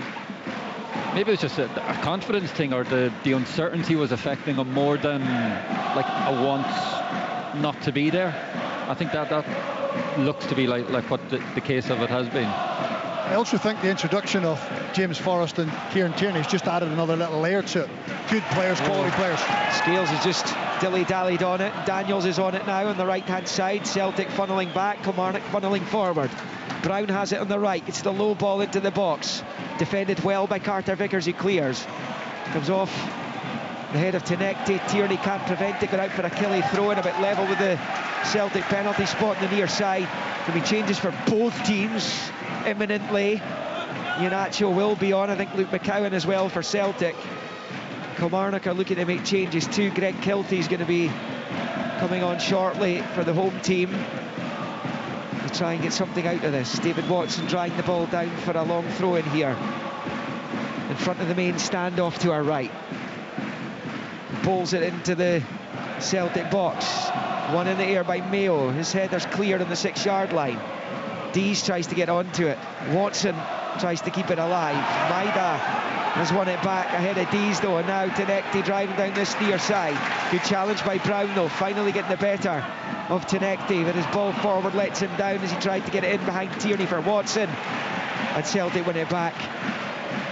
maybe it's just a confidence thing, or the uncertainty was affecting him more than like a want not to be there. I think that looks to be like what the case of it has been. I also think the introduction of James Forrest and Kieran Tierney has just added another little layer to it. Good players, quality players. Scales has just dilly-dallied on it. Daniels is on it now on the right-hand side. Celtic funneling back, Kilmarnock funneling forward. Brown has it on the right. It's the low ball into the box. Defended well by Carter Vickers, who clears. Comes off the head of Tenecti. Tierney can't prevent it. Got out for a Kelly throw-in, a bit level with the Celtic penalty spot on the near side. There'll be changes for both teams imminently. Iheanacho will be on. I think Luke McCowan as well for Celtic. Kilmarnock are looking to make changes too. Greg Kilty's going to be coming on shortly for the home team to try and get something out of this. David Watson drying the ball down for a long throw in here in front of the main standoff to our right. Bowls it into the Celtic box. One in the air by Mayo. His header's cleared on the 6-yard line. Dees tries to get onto it. Watson tries to keep it alive. Maida has won it back ahead of Dees though, and now Tenecti driving down this near side. Good challenge by Brown though, finally getting the better of Tenecti, but his ball forward lets him down as he tried to get it in behind Tierney for Watson, and Celtic win it back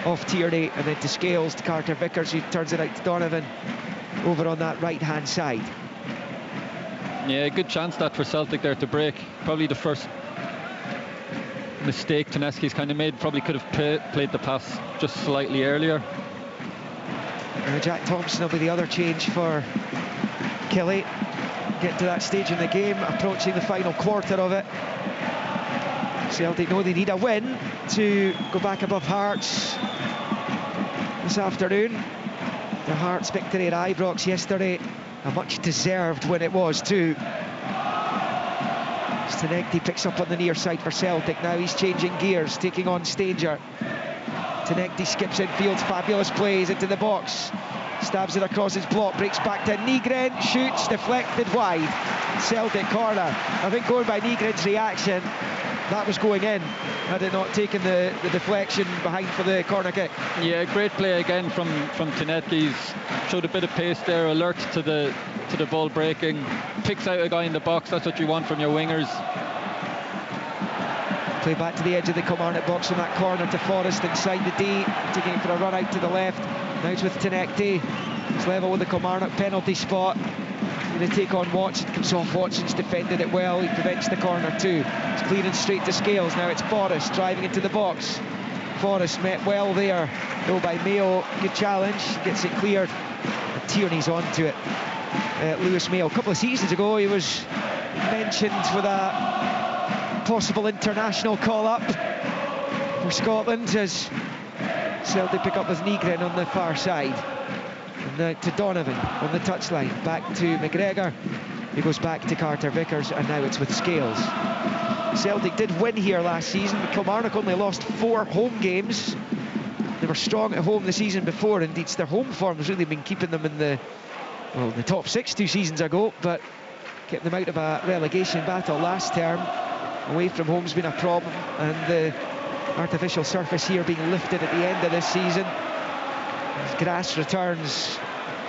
off Tierney and then to Scales, to Carter Vickers, who turns it out to Donovan over on that right hand side. Yeah, good chance that for Celtic there to break. Probably the first mistake Tedeschi's kind of made. Probably could have played the pass just slightly earlier. Jack Thompson will be the other change for Kelly. Getting to that stage in the game, approaching the final quarter of it. Celtic know they need a win to go back above Hearts this afternoon. The Hearts victory at Ibrox yesterday, a much deserved win it was too. Tenecti picks up on the near side for Celtic. Now he's changing gears, taking on Stanger. Tenecti skips in field, fabulous plays into the box. Stabs it across his block, breaks back to Nygren, shoots, deflected wide. Celtic corner. I think going by Nygren's reaction, that was going in had it not taken the deflection behind for the corner kick. Yeah, great play again from Tinet. He's showed a bit of pace there, alert to the ball breaking, picks out a guy in the box. That's what you want from your wingers. Play back to the edge of the Kilmarnock box from that corner to Forrest inside the D, taking it for a run out to the left. Now it's with Tinecti. It's level with the Kilmarnock penalty spot. Going to take on Watson. Comes off Watson's defended it well. He prevents the corner too. It's clearing straight to Scales. Now it's Forrest driving into the box. Forrest met well there, though, by Mayo. Good challenge. Gets it cleared. And Tierney's onto it. Lewis Mayo. A couple of seasons ago, he was mentioned with a possible international call-up for Scotland as Celtic pick up with Nygren on the far side. And now to Donovan on the touchline. Back to McGregor. He goes back to Carter Vickers, and now it's with Scales. Celtic did win here last season, but Kilmarnock only lost 4 home games. They were strong at home the season before. Indeed, their home form has really been keeping them in the top 6 2 seasons ago, but kept them out of a relegation battle last term. Away from home's been a problem, and the artificial surface here being lifted at the end of this season as grass returns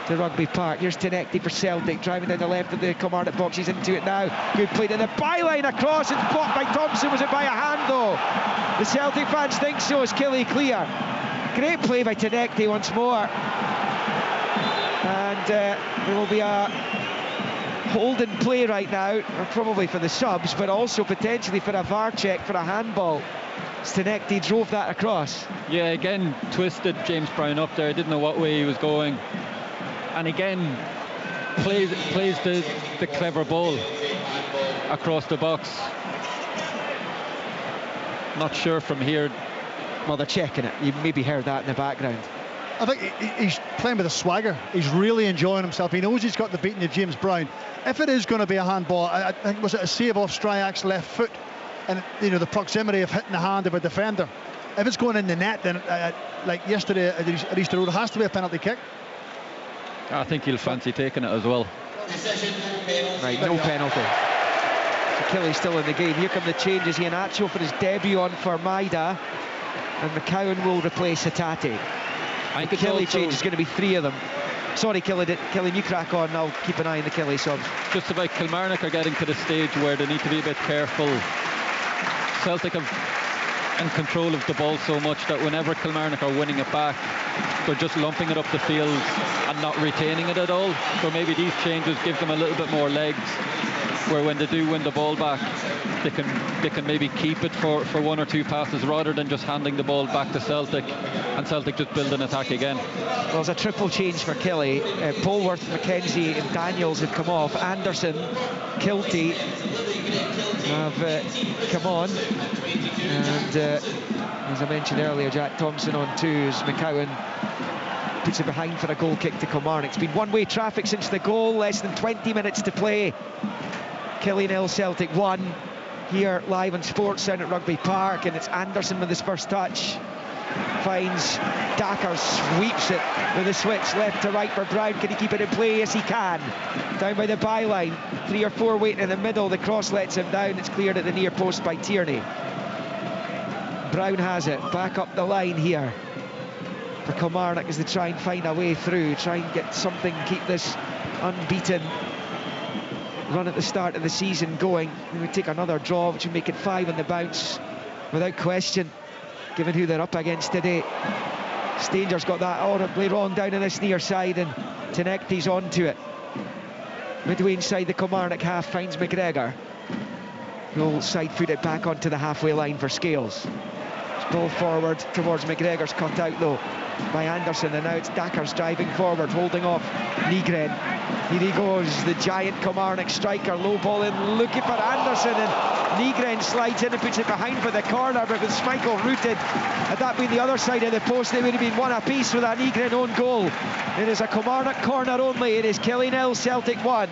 to Rugby Park. Here's Tinecti for Celtic, driving down the left of the Kilmarnock box. He's into it now. Good play to the byline across. It's blocked by Thompson. Was it by a hand though? The Celtic fans think so. Is Killy clear? Great play by Tinecti once more. And there will be a holding play right now, or probably for the subs, but also potentially for a VAR check for a handball. Tinecti drove that across. Yeah, again twisted James Brown up there. Didn't know what way he was going, and again plays the clever ball across the box. Not sure from here. Well, they're checking it. You maybe heard that in the background. I think he's playing with a swagger. He's really enjoying himself. He knows he's got the beating of James Brown. If it is going to be a handball, I think, was it a save off Stryak's left foot, and the proximity of hitting the hand of a defender. If it's going in the net, then like yesterday at Easter Road, it has to be a penalty kick. I think he'll fancy taking it as well. Right, no penalty. So Kelly's still in the game. Here come the changes. Iheanacho for his debut on for Maida, and McCowan will replace Hatate. I think Kelly change is going to be 3 of them. Sorry, Kelly, you crack on. I'll keep an eye on the Kelly subs. Just about Kilmarnock are getting to the stage where they need to be a bit careful. Celtic have in control of the ball so much that whenever Kilmarnock are winning it back, they're just lumping it up the field and not retaining it at all. So maybe these changes give them a little bit more legs, where when they do win the ball back, they can maybe keep it for 1 or 2 passes rather than just handing the ball back to Celtic and Celtic just build an attack again. Well, there's a triple change for Kelly. Polworth, McKenzie and Daniels have come off. Anderson, Kilty have come on, and as I mentioned earlier, Jack Thompson on 2 as McCowan puts it behind for a goal kick to Kilmarnock. It's been one-way traffic since the goal, less than 20 minutes to play. Killie 0, Celtic 1 here live on Sports Sound at Rugby Park, and it's Anderson with his first touch. Finds Dakar, sweeps it with a switch left to right for Brown. Can he keep it in play? Yes, he can. Down by the byline, 3 or 4 waiting in the middle. The cross lets him down. It's cleared at the near post by Tierney. Brown has it back up the line here for Kilmarnock as they try and find a way through, try and get something, keep this unbeaten run at the start of the season going. We would take another draw, which would make it 5 on the bounce without question, given who they're up against today. Stanger's got that horribly wrong down on this near side, and Tinecti's onto it. Midway inside the Kilmarnock half, finds McGregor, who'll side foot it back onto the halfway line for Scales. Ball forward towards McGregor's cut out though by Anderson, and now it's Dakars driving forward, holding off Nygren. Here he goes, the giant Kilmarnock striker, low ball in, looking for Anderson, and Nygren slides in and puts it behind for the corner, but with Schmeichel rooted, had that been the other side of the post, they would have been 1 apiece with a Nygren own goal. It is a Kilmarnock corner only. It is Killie 0, Celtic 1.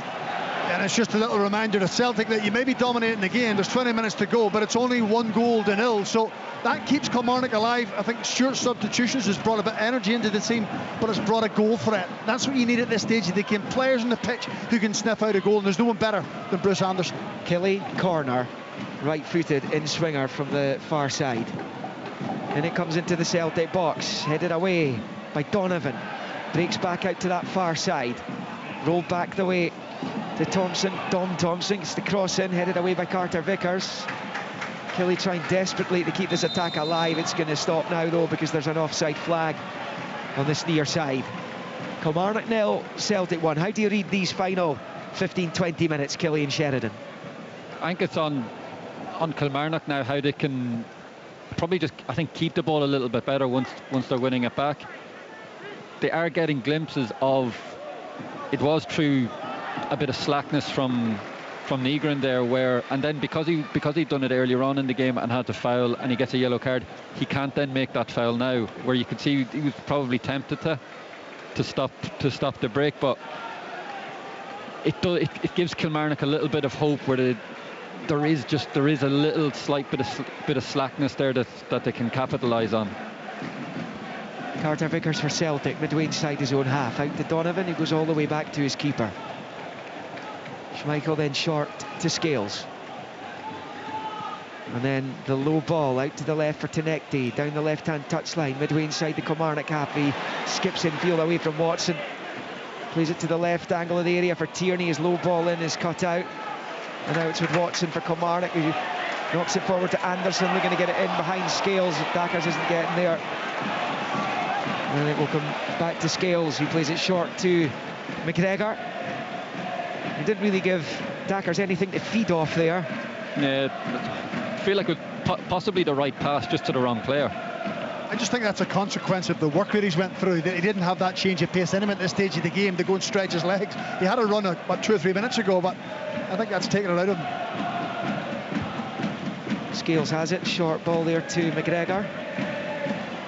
And it's just a little reminder to Celtic that you may be dominating the game, there's 20 minutes to go, but it's only 1-0, so that keeps Kilmarnock alive. I think Stuart's substitutions has brought a bit of energy into the team, but it's brought a goal threat. That's what you need at this stage of the game, players on the pitch who can sniff out a goal, and there's no one better than Bruce Anderson. Killie corner, right-footed in-swinger from the far side. And it comes into the Celtic box, headed away by Donovan. Breaks back out to that far side. Rolled back the way to Thompson. Dom Thompson gets the cross in, headed away by Carter Vickers. Killie trying desperately to keep this attack alive. It's going to stop now, though, because there's an offside flag on this near side. Kilmarnock 0, Celtic 1. How do you read these final 15-20 minutes, Killie and Sheridan? I think it's on Kilmarnock now how they can probably just, I think, keep the ball a little bit better once they're winning it back. They are getting glimpses of, it was through a bit of slackness from Negrin there, where, and then because he'd done it earlier on in the game and had to foul and he gets a yellow card, he can't then make that foul now, where you could see he was probably tempted to stop the break, but it gives Kilmarnock a little bit of hope where there is a little slight bit of slackness there that they can capitalise on. Carter Vickers for Celtic, midway inside his own half, out to Donovan, who goes all the way back to his keeper. Schmeichel then short to Scales. And then the low ball out to the left for Tinekti, down the left-hand touchline, midway inside the Kilmarnock half. He skips infield away from Watson. Plays it to the left angle of the area for Tierney. His low ball in is cut out. And now it's with Watson for Kilmarnock, who knocks it forward to Anderson, looking to get it in behind Scales. Dackers isn't getting there. And it will come back to Scales, who plays it short to McGregor. He didn't really give Dackers anything to feed off there. Yeah, I feel like it was possibly the right pass, just to the wrong player. I just think that's a consequence of the work rate he's went through. He didn't have that change of pace in him at this stage of the game to go and stretch his legs. He had a run about 2 or 3 minutes ago, but I think that's taken it out of him. Scales has it, short ball there to McGregor.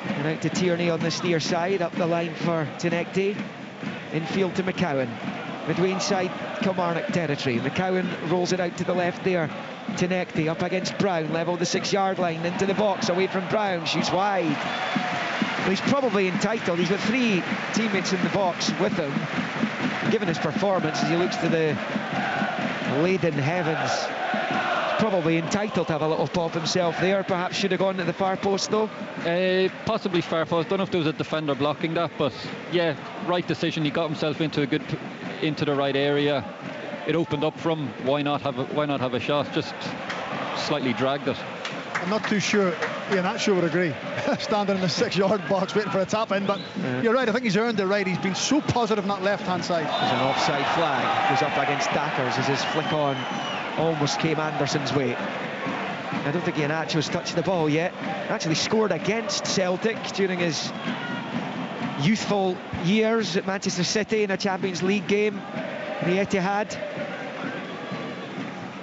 And out to Tierney on this near side, up the line for Tinekti. Infield to McCowan. Midway inside Kilmarnock territory. McCowan rolls it out to the left there. Tinekti up against Brown, level the 6-yard line, into the box, away from Brown, shoots wide. Well, he's probably entitled. He's got 3 teammates in the box with him. Given his performance as he looks to the laden heavens, he's probably entitled to have a little pop himself there. Perhaps should have gone to the far post though. Possibly far post. Don't know if there was a defender blocking that, but yeah, right decision. He got himself into the right area. It opened up from why not have a shot, just slightly dragged it. I'm not too sure Ian Atcho would agree. Standing in the 6-yard box waiting for a tap in, but you're right, I think he's earned it right. He's been so positive on that left-hand side. There's an offside flag, goes up against Dackers as his flick on almost came Anderson's way. I don't think Ian Atcho's touched the ball yet. Actually scored against Celtic during his youthful years at Manchester City in a Champions League game. The Etihad.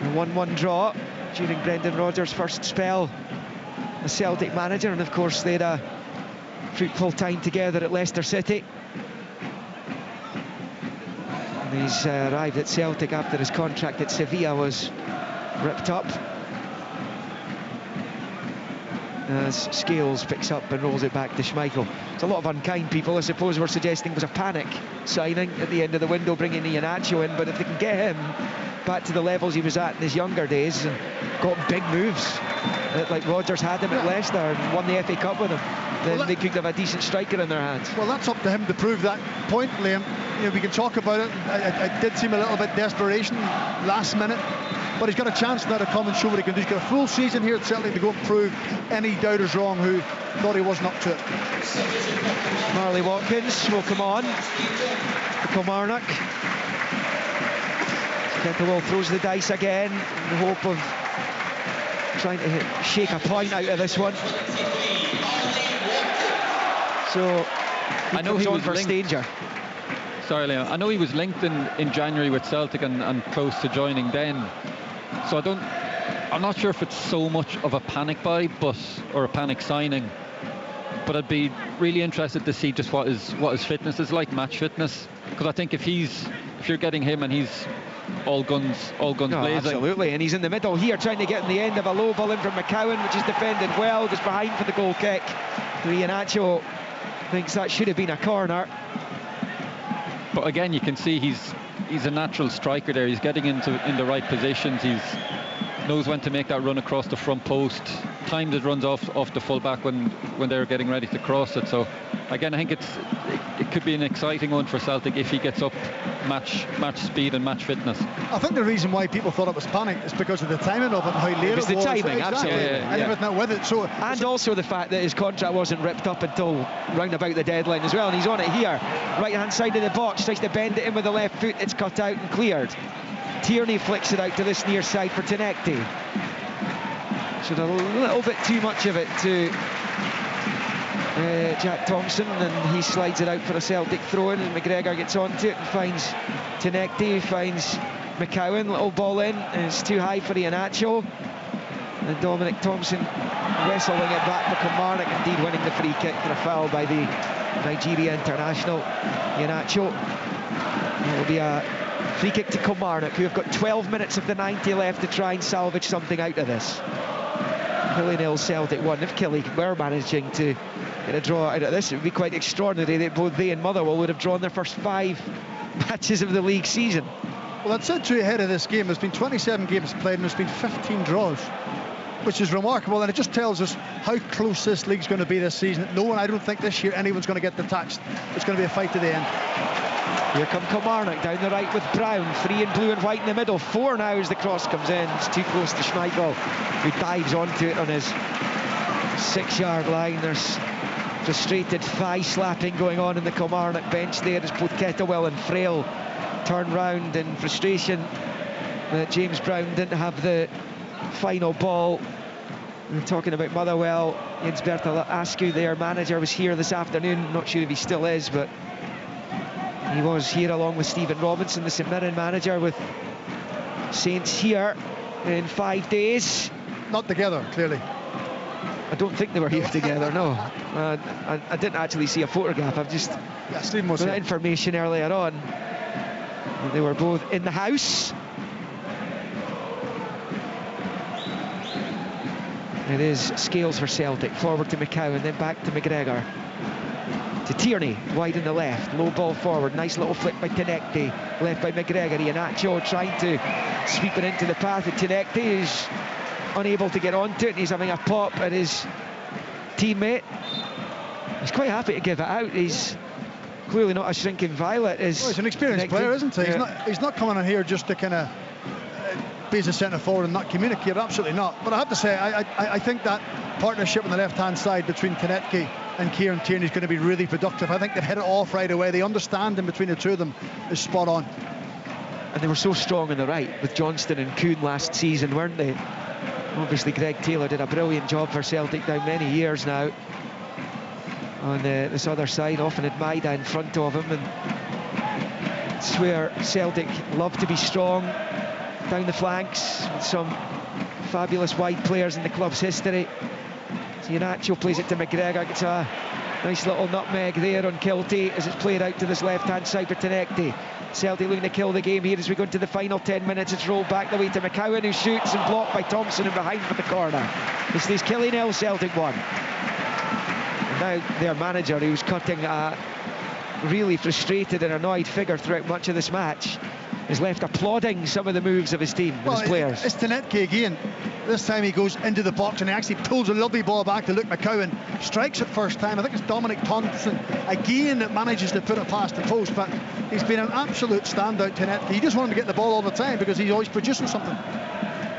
A 1-1 draw during Brendan Rodgers' first spell as Celtic manager, and of course they had a fruitful time together at Leicester City. And he's arrived at Celtic after his contract at Sevilla was ripped up. As Scales picks up and rolls it back to Schmeichel. It's a lot of unkind people, I suppose, were suggesting it was a panic signing at the end of the window, bringing Ian Atcho in, but if they can get him back to the levels he was at in his younger days and got big moves, like Rodgers had him at Leicester and won the FA Cup with him, then they could have a decent striker in their hands. Well, that's up to him to prove that point, Liam. You know, we can talk about it. It did seem a little bit desperation last minute, but he's got a chance now to come and show what he can do. He's got a full season here at Celtic to go and prove any doubters wrong who thought he wasn't up to it. Marley Watkins will come on for Kilmarnock. Kettlewell throws the dice again in the hope of trying to shake a point out of this one. So I know he was for danger. Sorry, Liam. I know he was linked in January with Celtic and close to joining then. So I'm not sure if it's so much of a panic buy, or a panic signing. But I'd be really interested to see just what his fitness is like, match fitness. Because I think if you're getting him and he's all guns blazing. Absolutely, and he's in the middle here trying to get in the end of a low ball in from McCowan, which is defended well, goes behind for the goal kick. Ian Atcho thinks that should have been a corner. But again, you can see he's a natural striker there. He's getting in the right positions. knows when to make that run across the front post, timed it runs off the full back when they're getting ready to cross it. So again, I think it could be an exciting one for Celtic if he gets up match speed and match fitness. I think the reason why people thought it was panic is because of the timing of it and how late it was. The timing, exactly. absolutely. And everything with it. So, and also the fact that his contract wasn't ripped up until round about the deadline as well, and he's on it here, right hand side of the box, tries to bend it in with the left foot, it's cut out and cleared. Tierney flicks it out to this near side for Tenecti. Showed a little bit too much of it to Jack Thompson, and he slides it out for a Celtic throw-in, and McGregor gets onto it and finds Tenecti, finds McCowan, little ball in, and it's too high for Iheanacho, and Dominic Thompson wrestling it back for Kilmarnock, indeed winning the free kick for a foul by the Nigeria international Iheanacho. It will be a free kick to Kilmarnock, who have got 12 minutes of the 90 left to try and salvage something out of this. Killie 0, Celtic 1. If Killie were managing to get a draw out of this, it would be quite extraordinary that both they and Motherwell would have drawn their first 5 matches of the league season. Well, I'd said to you ahead of this game, there's been 27 games played and there's been 15 draws, which is remarkable, and it just tells us how close this league's going to be this season. No one, I don't think this year anyone's going to get detached. It's going to be a fight to the end. Here come Kilmarnock down the right with Brown, 3 in blue and white in the middle, 4 now as the cross comes in. It's too close to Schmeichel, who dives onto it on his 6-yard line. There's frustrated thigh slapping going on in the Kilmarnock bench there as both Kettlewell and Frail turn round in frustration that James Brown didn't have the final ball. We're talking about Motherwell. Jens Bertel Askew, their manager, was here this afternoon. Not sure if he still is, but he was here along with Stephen Robinson, the St Mirren manager, with Saints here in 5 days. Not together, clearly. I don't think they were here together, no. I didn't actually see a photograph. I've just Stephen was got here. information earlier on. They were both in the house. It is Scales for Celtic. Forward to McCowan, then back to McGregor. To Tierney, wide in the left, low ball forward, nice little flick by Tenecti, left by McGregor. Iheanacho trying to sweep it into the path of Tenecti, who's unable to get onto it, and he's having a pop at his teammate. He's quite happy to give it out. He's clearly not a shrinking violet. He's an experienced player, isn't he? Yeah. He's not coming in here just to kind of be as a centre forward and not communicate, absolutely not. But I have to say, I think that partnership on the left-hand side between Tenecti and Kieran Tierney is going to be really productive. I think they've hit it off right away. The understanding between the two of them is spot on. And they were so strong on the right with Johnston and Kuhn last season, weren't they? Obviously Greg Taylor did a brilliant job for Celtic down many years now on this other side. Often had Maida in front of him, and it's where Celtic love to be strong down the flanks, with some fabulous wide players in the club's history. Iheanacho plays it to McGregor, gets a nice little nutmeg there on Kilty as it's played out to this left-hand side for Tenecti. Celtic looking to kill the game here as we go into the final 10 minutes. It's rolled back the way to McCowan, who shoots and blocked by Thompson and behind for the corner. This is Killie 0, Celtic 1. And now their manager, who's cutting a really frustrated and annoyed figure throughout much of this match, is left applauding some of the moves of his team and his players. It's Tenecti again. This time he goes into the box and he actually pulls a lovely ball back to Luke McCowan. Strikes it first time. I think it's Dominic Thompson again that manages to put it past the post, but he's been an absolute standout, Tenecti. You just want him to get the ball all the time because he's always producing something.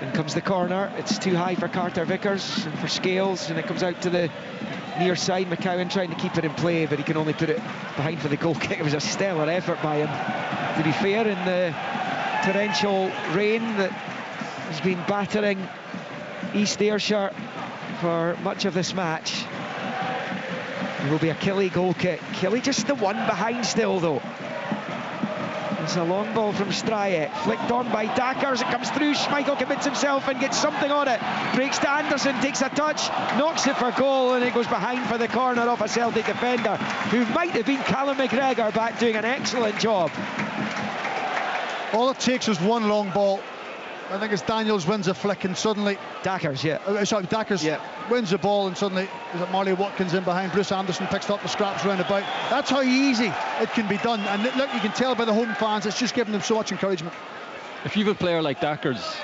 In comes the corner. It's too high for Carter Vickers and for Scales, and it comes out to the near side. McCowan trying to keep it in play, but he can only put it behind for the goal kick. It was a stellar effort by him, to be fair, in the torrential rain that has been battering East Ayrshire for much of this match. It will be a Killie goal kick. Killie just the one behind still, though. It's a long ball from Stryek, flicked on by Dackers. It comes through. Schmeichel commits himself and gets something on it. Breaks to Anderson, takes a touch, knocks it for goal, and it goes behind for the corner off a Celtic defender who might have been Callum McGregor back doing an excellent job. All it takes is one long ball. I think it's Daniels wins a flick and suddenly Dackers, yeah. Dackers wins the ball and suddenly is it Marley Watkins in behind. Bruce Anderson picks up the scraps round about. That's how easy it can be done. And look, you can tell by the home fans, it's just giving them so much encouragement. If you have a player like Dackers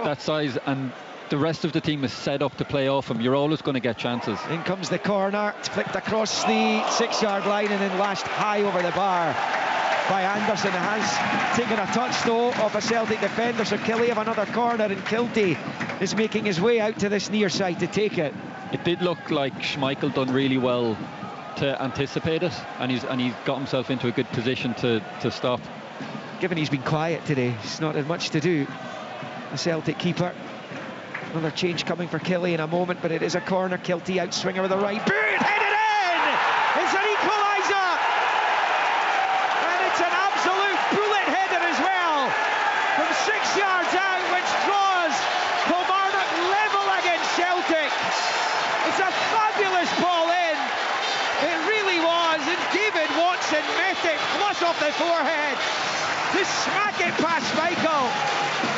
that size, and the rest of the team is set up to play off him. You're always going to get chances. In comes the corner, it's flicked across the 6-yard line and then lashed high over the bar by Anderson. It has taken a touch though of a Celtic defender, so Killie have another corner, and Kiltie is making his way out to this near side to take it. It did look like Schmeichel done really well to anticipate it, and he's got himself into a good position to stop. Given he's been quiet today, he's not had much to do, the Celtic keeper. Another change coming for Killie in a moment, but it is a corner. Kiltie outswinger with the right boot, headed in! It's an equaliser! And it's an absolute bullet header as well, from 6 yards out, which draws Kilmarnock level against Celtic. It's a fabulous ball in, it really was, and David Watson met it flush off the forehead to smack it past Schmeichel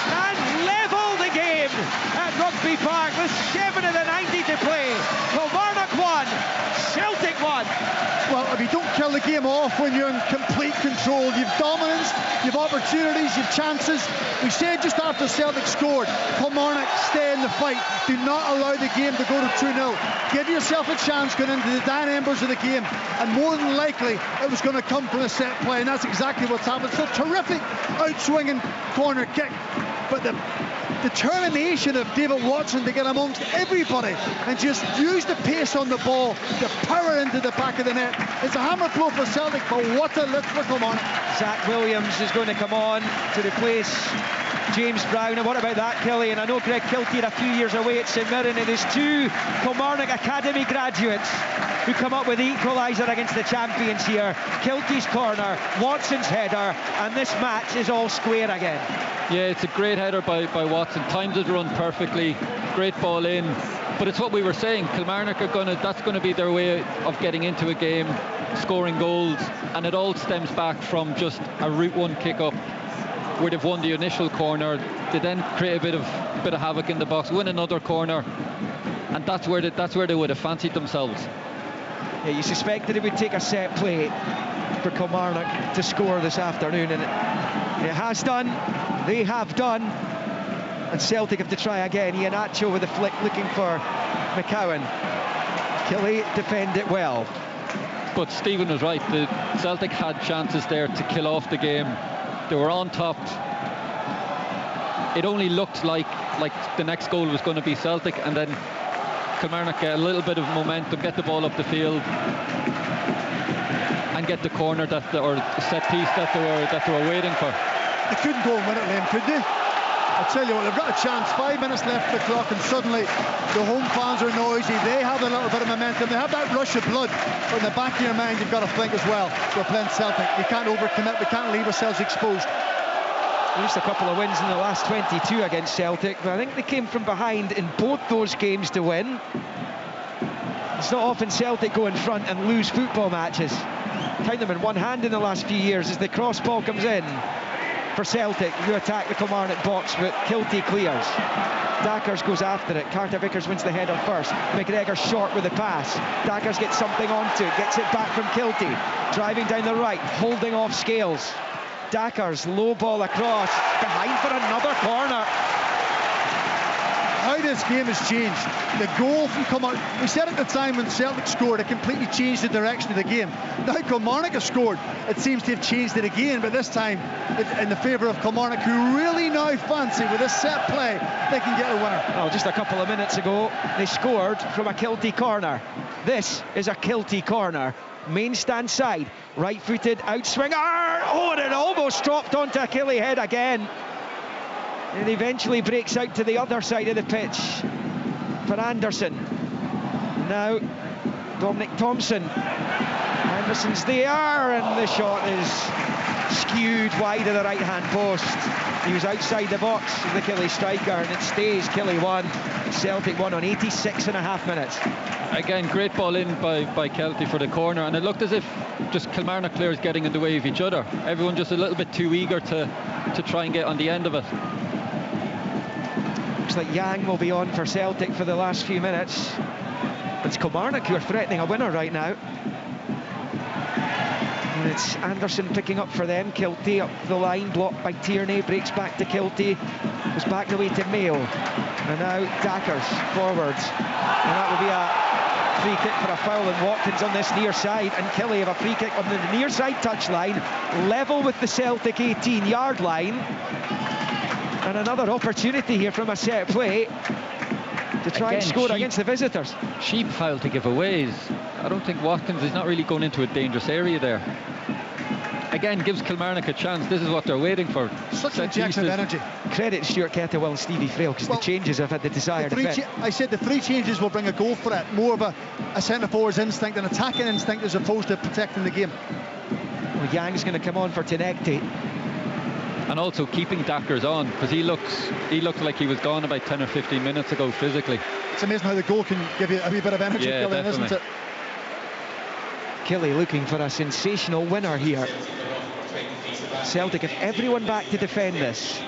and level the game at Rugby Park with 7 of the 90 to play. Kilmarnock 1, Celtic 1. Well, if you don't kill the game off when you're in complete control, you've dominance, you've opportunities, you've chances. We said just after Celtic scored, Kilmarnock, stay in the fight. Do not allow the game to go to 2-0. Give yourself a chance going into the dying embers of the game, and more than likely it was going to come from a set play, and that's exactly what's happened. It's a terrific outswinging corner kick, but the determination of David Watson to get amongst everybody and just use the pace on the ball to power into the back of the net. It's a hammer blow for Celtic, but what a lift for Kilmarnock. Zach Williams is going to come on to replace James Brown, and what about that, Killie? And I know Greg Kiltie a few years away at St Mirren, and his 2 Kilmarnock Academy graduates who come up with the equaliser against the champions here. Kiltie's corner, Watson's header, and this match is all square again. Yeah, it's a great header by Watson. Timed it run perfectly. Great ball in. But it's what we were saying. Kilmarnock that's going to be their way of getting into a game, scoring goals, and it all stems back from just a route 1 kick up where they've won the initial corner. They then create a bit of havoc in the box, win another corner, and that's where they would have fancied themselves. Yeah, you suspected it would take a set play for Kilmarnock to score this afternoon, and it has done. They have done, and Celtic have to try again. Iheanacho with a flick looking for McCowan. Killie defend it well. But Stephen was right. The Celtic had chances there to kill off the game. They were on top. It only looked like the next goal was going to be Celtic, and then Kilmarnock get a little bit of momentum, get the ball up the field, and get the corner or set piece that they were waiting for. They couldn't go and win it, Liam, could they? I'll tell you what, they've got a chance. 5 minutes left of the clock, and suddenly the home fans are noisy. They have a little bit of momentum. They have that rush of blood. But in the back of your mind, you've got to think as well, we're playing Celtic. We can't overcommit. We can't leave ourselves exposed. At least a couple of wins in the last 22 against Celtic, but I think they came from behind in both those games to win. It's not often Celtic go in front and lose football matches. Count them in one hand in the last few years as the cross ball comes in for Celtic, who attack the Kilmarnock box, but Kiltie clears. Dackers goes after it. Carter Vickers wins the header first. McGregor short with the pass. Dackers gets something onto it, gets it back from Kiltie. Driving down the right, holding off Scales. Dackers, low ball across, behind for another corner. How this game has changed. The goal from Kilmarnock, we said at the time when Celtic scored, it completely changed the direction of the game. Now Kilmarnock has scored, it seems to have changed it again, but this time in the favour of Kilmarnock, who really now fancy with a set play they can get a winner. Oh, just a couple of minutes ago they scored from a Kiltie corner. This is a Kiltie corner. Main stand side, right-footed outswinger. Oh, and it almost dropped onto a Killie head again. And eventually breaks out to the other side of the pitch for Anderson. Now Dominic Thompson. Anderson's there, and the shot is skewed wide of the right-hand post. He was outside the box, the Killie striker, and it stays Killie 1, Celtic 1 on 86.5 minutes. Again, great ball in by Kiltie for the corner, and it looked as if just Kilmarnock players getting in the way of each other. Everyone just a little bit too eager to try and get on the end of it. Looks like Yang will be on for Celtic for the last few minutes. It's Kilmarnock who are threatening a winner right now. And it's Anderson picking up for them. Kilty up the line, blocked by Tierney, breaks back to Kilty, goes back the way to Mayo. And now Dackers forwards. And that will be a free kick for a foul on Watkins on this near side, and Kelly have a free kick on the near side touchline, level with the Celtic 18-yard line. And another opportunity here from a set play to try and score against the visitors. Sheep foul to give away. I don't think Watkins is not really going into a dangerous area there. Again, gives Kilmarnock a chance. This is what they're waiting for. Such an injection of energy. Credit Stuart Kettlewell and Stevie Frail, because the changes have had the desired effect. I said the 3 changes will bring a goal for it. More of a centre-forward's instinct, an attacking instinct, as opposed to protecting the game. Well, Yang's going to come on for Tenecti. And also keeping Dackers on, because he looked like he was gone about 10 or 15 minutes ago physically. It's amazing how the goal can give you a wee bit of energy, yeah, Killian, isn't it? Killy looking for a sensational winner here. Celtic have everyone back to defend this.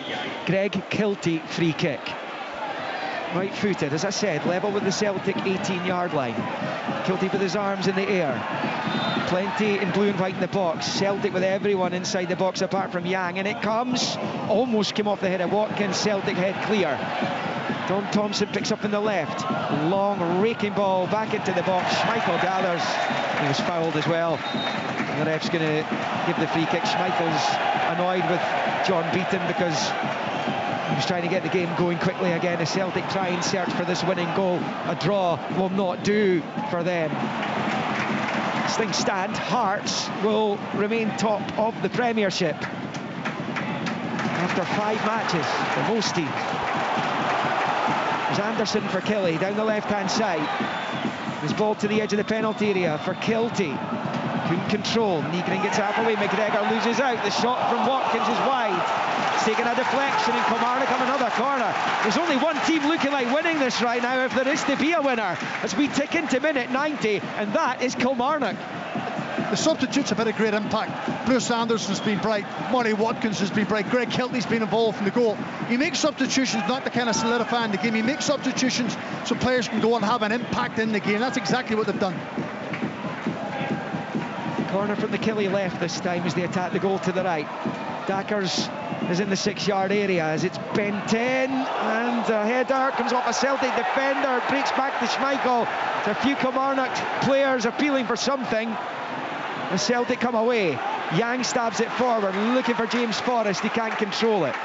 Greg Kilty free kick. Right footed, as I said, level with the Celtic 18-yard line. Kilty with his arms in the air. Plenty in blue and white in the box. Celtic with everyone inside the box apart from Yang, and it comes. Almost came off the head of Watkins. Celtic head clear. Don Thompson picks up in the left. Long raking ball back into the box. Schmeichel gathers. He was fouled as well. And the ref's going to give the free kick. Schmeichel's annoyed with John Beaton because he was trying to get the game going quickly again as Celtic try and search for this winning goal. A draw will not do for them. As things stand, Hearts will remain top of the Premiership after 5 matches for most teams. There's Anderson for Killy down the left-hand side. His ball to the edge of the penalty area for Kilty. Couldn't control. Nygren gets halfway. McGregor loses out. The shot from Watkins is wide. It's taken a deflection, and Kilmarnock have another corner. There's only one team looking like winning this right now, if there is to be a winner, as we tick into minute 90, and that is Kilmarnock. The substitutes have had a great impact. Bruce Anderson's been bright. Marty Watkins has been bright. Greg Kilty's been involved in the goal. He makes substitutions not to kind of solidify in the game. He makes substitutions so players can go and have an impact in the game. That's exactly what they've done. Corner from the Killy left this time as they attack the goal to the right. Dackers is in the 6-yard area as it's bent in, and a header comes off a Celtic defender, breaks back to Schmeichel. There's a few Kilmarnock players appealing for something. The Celtic come away. Yang stabs it forward, looking for James Forrest. He can't control it.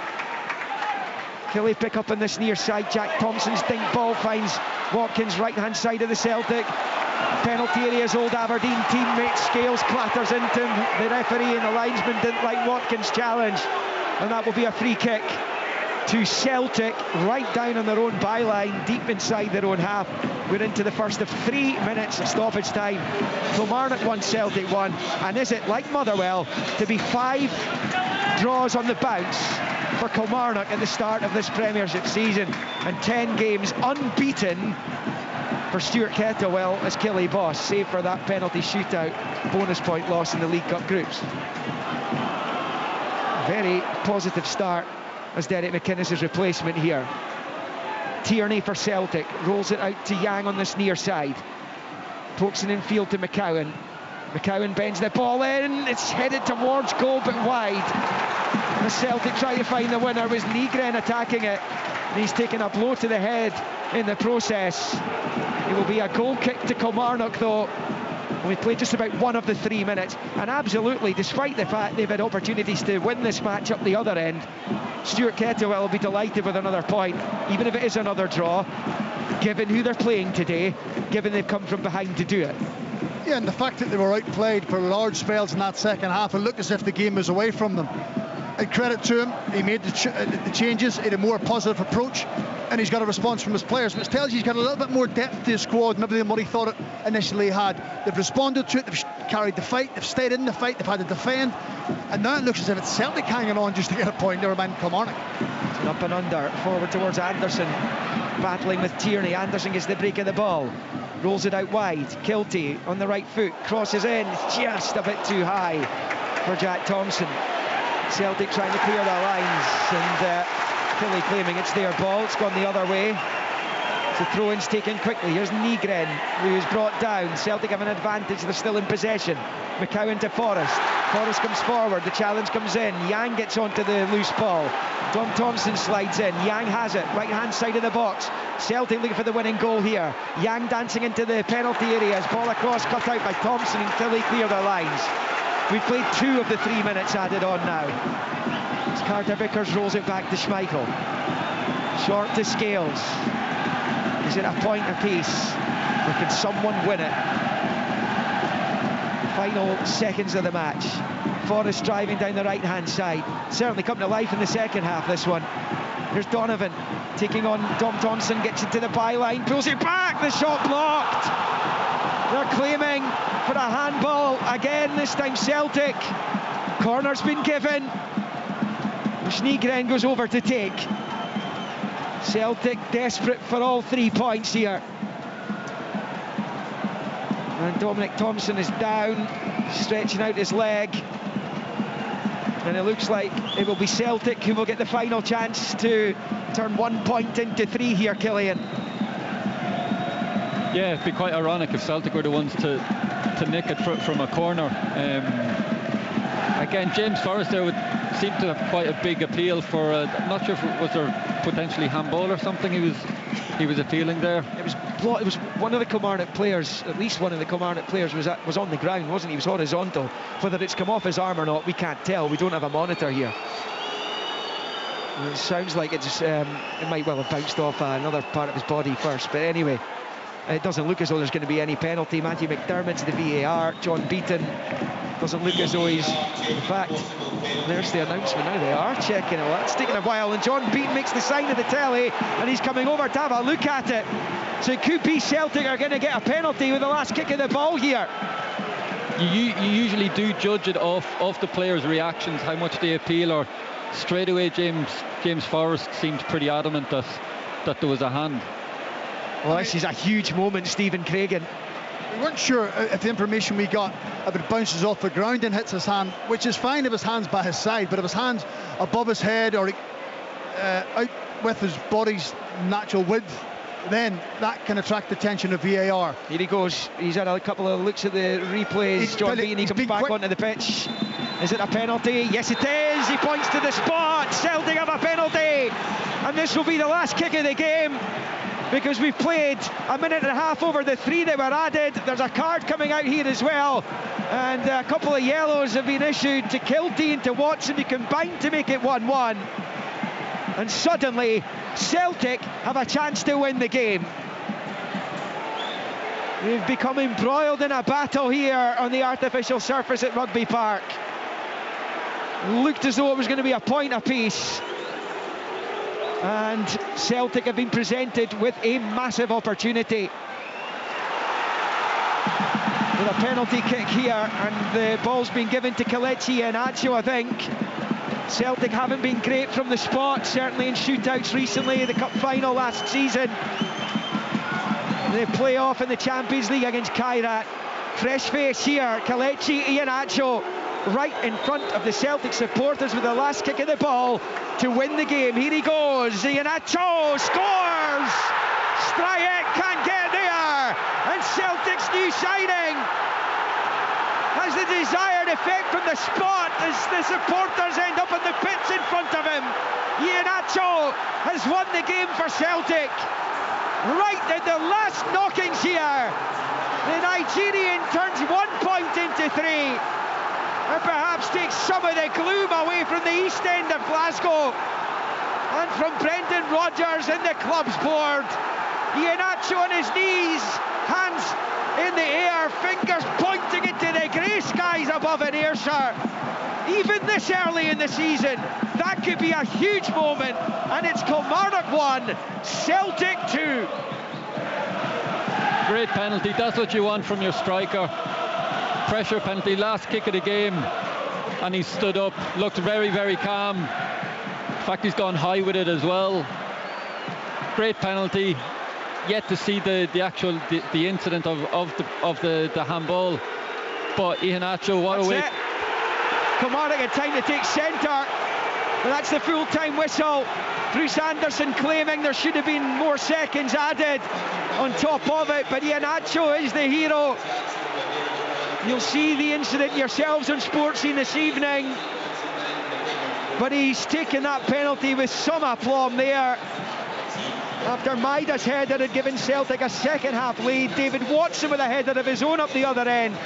Killy pick up on this near side. Jack Thompson's dink ball finds Watkins right-hand side of the Celtic. Penalty area's old Aberdeen teammate Scales clatters into him. The referee and the linesman didn't like Watkins' challenge, and that will be a free kick to Celtic right down on their own byline, deep inside their own half. We're into the first of 3 minutes of stoppage time. Kilmarnock 1, Celtic 1, and is it, like Motherwell, to be 5 draws on the bounce for Kilmarnock at the start of this Premiership season, and 10 games unbeaten for Stuart Kettlewell as Killy boss, save for that penalty shootout bonus point loss in the League Cup groups. Very positive start as Derek McInnes' replacement here. Tierney for Celtic, rolls it out to Yang on this near side. Pokes it in field to McCowan. McCowan bends the ball in, it's headed towards goal but wide. The Celtic try to find the winner, was Nygren attacking it, and he's taken a blow to the head in the process. It will be a goal kick to Kilmarnock though. We played just about 1 of the 3 minutes, and absolutely, despite the fact they've had opportunities to win this match up the other end, Stuart Kettlewell will be delighted with another point, even if it is another draw, given who they're playing today, given they've come from behind to do it. Yeah, and the fact that they were outplayed for large spells in that second half, it looked as if the game was away from them. And credit to him, he made the changes, he had a more positive approach, and he's got a response from his players, which tells you he's got a little bit more depth to his squad maybe than what he thought it initially had. They've responded to it, they've carried the fight, they've stayed in the fight, they've had to defend, and now it looks as if it's Celtic hanging on just to get a point, never mind Kilmarnock. Up and under, forward towards Anderson, battling with Tierney. Anderson gets the break of the ball, rolls it out wide. Kilty on the right foot, crosses in, just a bit too high for Jack Thompson. Celtic trying to clear their lines, and Killy claiming it's their ball. It's gone the other way. So throw-ins taken quickly. Here's Nygren, who is brought down. Celtic have an advantage, they're still in possession. McCowan to Forrest. Forrest comes forward, the challenge comes in. Yang gets onto the loose ball. Dom Thompson slides in. Yang has it, right-hand side of the box. Celtic looking for the winning goal here. Yang dancing into the penalty areas. Ball across, cut out by Thompson until they clear their lines. We've played 2 of the 3 minutes added on now. As Carter Vickers rolls it back to Schmeichel. Short to Scales. Is it a point apiece? Or can someone win it? Final seconds of the match. Forrest driving down the right-hand side. Certainly come to life in the second half, this one. Here's Donovan taking on Dom Thompson, gets into the byline, pulls it back, the shot blocked. They're claiming for a handball again, this time Celtic. Corner's been given. Nygren goes over to take. Celtic desperate for all 3 points here. And Dominic Thompson is down, stretching out his leg. And it looks like it will be Celtic who will get the final chance to turn 1 point into 3 here, Killian. Yeah, it'd be quite ironic if Celtic were the ones to nick it from a corner. Again, James Forrest there would seem to have quite a big appeal for. I'm not sure if it was there potentially handball or something he was appealing there. It was one of the Kilmarnock players, at least one of the Kilmarnock players was on the ground, wasn't he? He was horizontal. Whether it's come off his arm or not, we can't tell. We don't have a monitor here. It sounds like it might well have bounced off another part of his body first, but anyway, it doesn't look as though there's going to be any penalty. Matthew McDermott's the VAR. John Beaton doesn't look as though he's. In fact, there's the announcement. Now they are checking it. Well, it's taking a while, and John Beaton makes the sign of the telly, and he's coming over to have a look at it. So it could be Celtic are going to get a penalty with the last kick of the ball here. You usually do judge it off the players' reactions, how much they appeal, or straight away James Forrest seemed pretty adamant that there was a hand. Well, this is a huge moment, Stephen Craigan. We weren't sure if the information we got, if it bounces off the ground and hits his hand, which is fine if his hand's by his side, but if his hand's above his head or out with his body's natural width, then that can attract the attention of VAR. Here he goes. He's had a couple of looks at the replays. John Beaton, he comes back onto the pitch. Is it a penalty? Yes, it is. He points to the spot. Celtic have a penalty. And this will be the last kick of the game, because we've played a minute and a half over the 3 that were added. There's a card coming out here as well, and a couple of yellows have been issued to Kilty and to Watson, who combined to make it 1-1. And suddenly Celtic have a chance to win the game. We've become embroiled in a battle here on the artificial surface at Rugby Park. Looked as though it was going to be a point apiece, and Celtic have been presented with a massive opportunity with a penalty kick here, and the ball's been given to Kelechi Iheanacho, I think. Celtic haven't been great from the spot, certainly in shootouts recently, the cup final last season, the play-off in the Champions League against Kairat. Fresh face here, Kelechi Iheanacho, right in front of the Celtic supporters with the last kick of the ball to win the game. Here he goes, Iheanacho scores! Stryek can't get there, and Celtic's new signing has the desired effect from the spot as the supporters end up on the pitch in front of him. Iheanacho has won the game for Celtic. Right at the last knockings here, the Nigerian turns 1 point into 3, and perhaps takes some of the gloom away from the East End of Glasgow and from Brendan Rodgers and the club's board. Iheanacho on his knees, hands in the air, fingers pointing into the grey skies above in Ayrshire. Even this early in the season, that could be a huge moment, and it's Kilmarnock 1, Celtic 2. Great penalty, that's what you want from your striker. Pressure penalty, last kick of the game, and he stood up, looked very, very calm. In fact, he's gone high with it as well. Great penalty. Yet to see the actual incident of the handball, but Iheanacho, what a way. Kilmarnock had time to take centre, but that's the full-time whistle. Bruce Anderson claiming there should have been more seconds added on top of it, but Iheanacho is the hero. You'll see the incident yourselves on Sportscene this evening, but he's taken that penalty with some aplomb there. After Maida's header had given Celtic a second half lead, David Watson with a header of his own up the other end.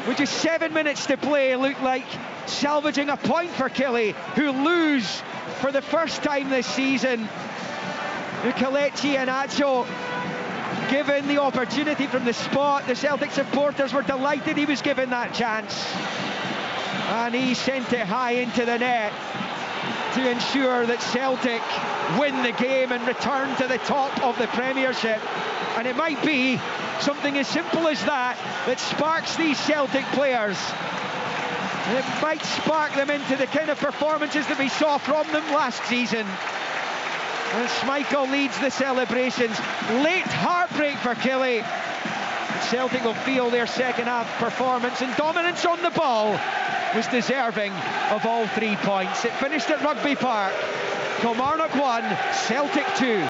With just 7 minutes to play, looked like salvaging a point for Killie, who lose for the first time this season. Kelechi Iheanacho given the opportunity from the spot. The Celtic supporters were delighted he was given that chance, and he sent it high into the net to ensure that Celtic win the game and return to the top of the Premiership. And it might be something as simple as that sparks these Celtic players. It might spark them into the kind of performances that we saw from them last season. And Schmeichel leads the celebrations. Late heartbreak for Killie. Celtic will feel their second half performance, and dominance on the ball was deserving of all 3 points. It finished at Rugby Park. Kilmarnock 1, Celtic 2.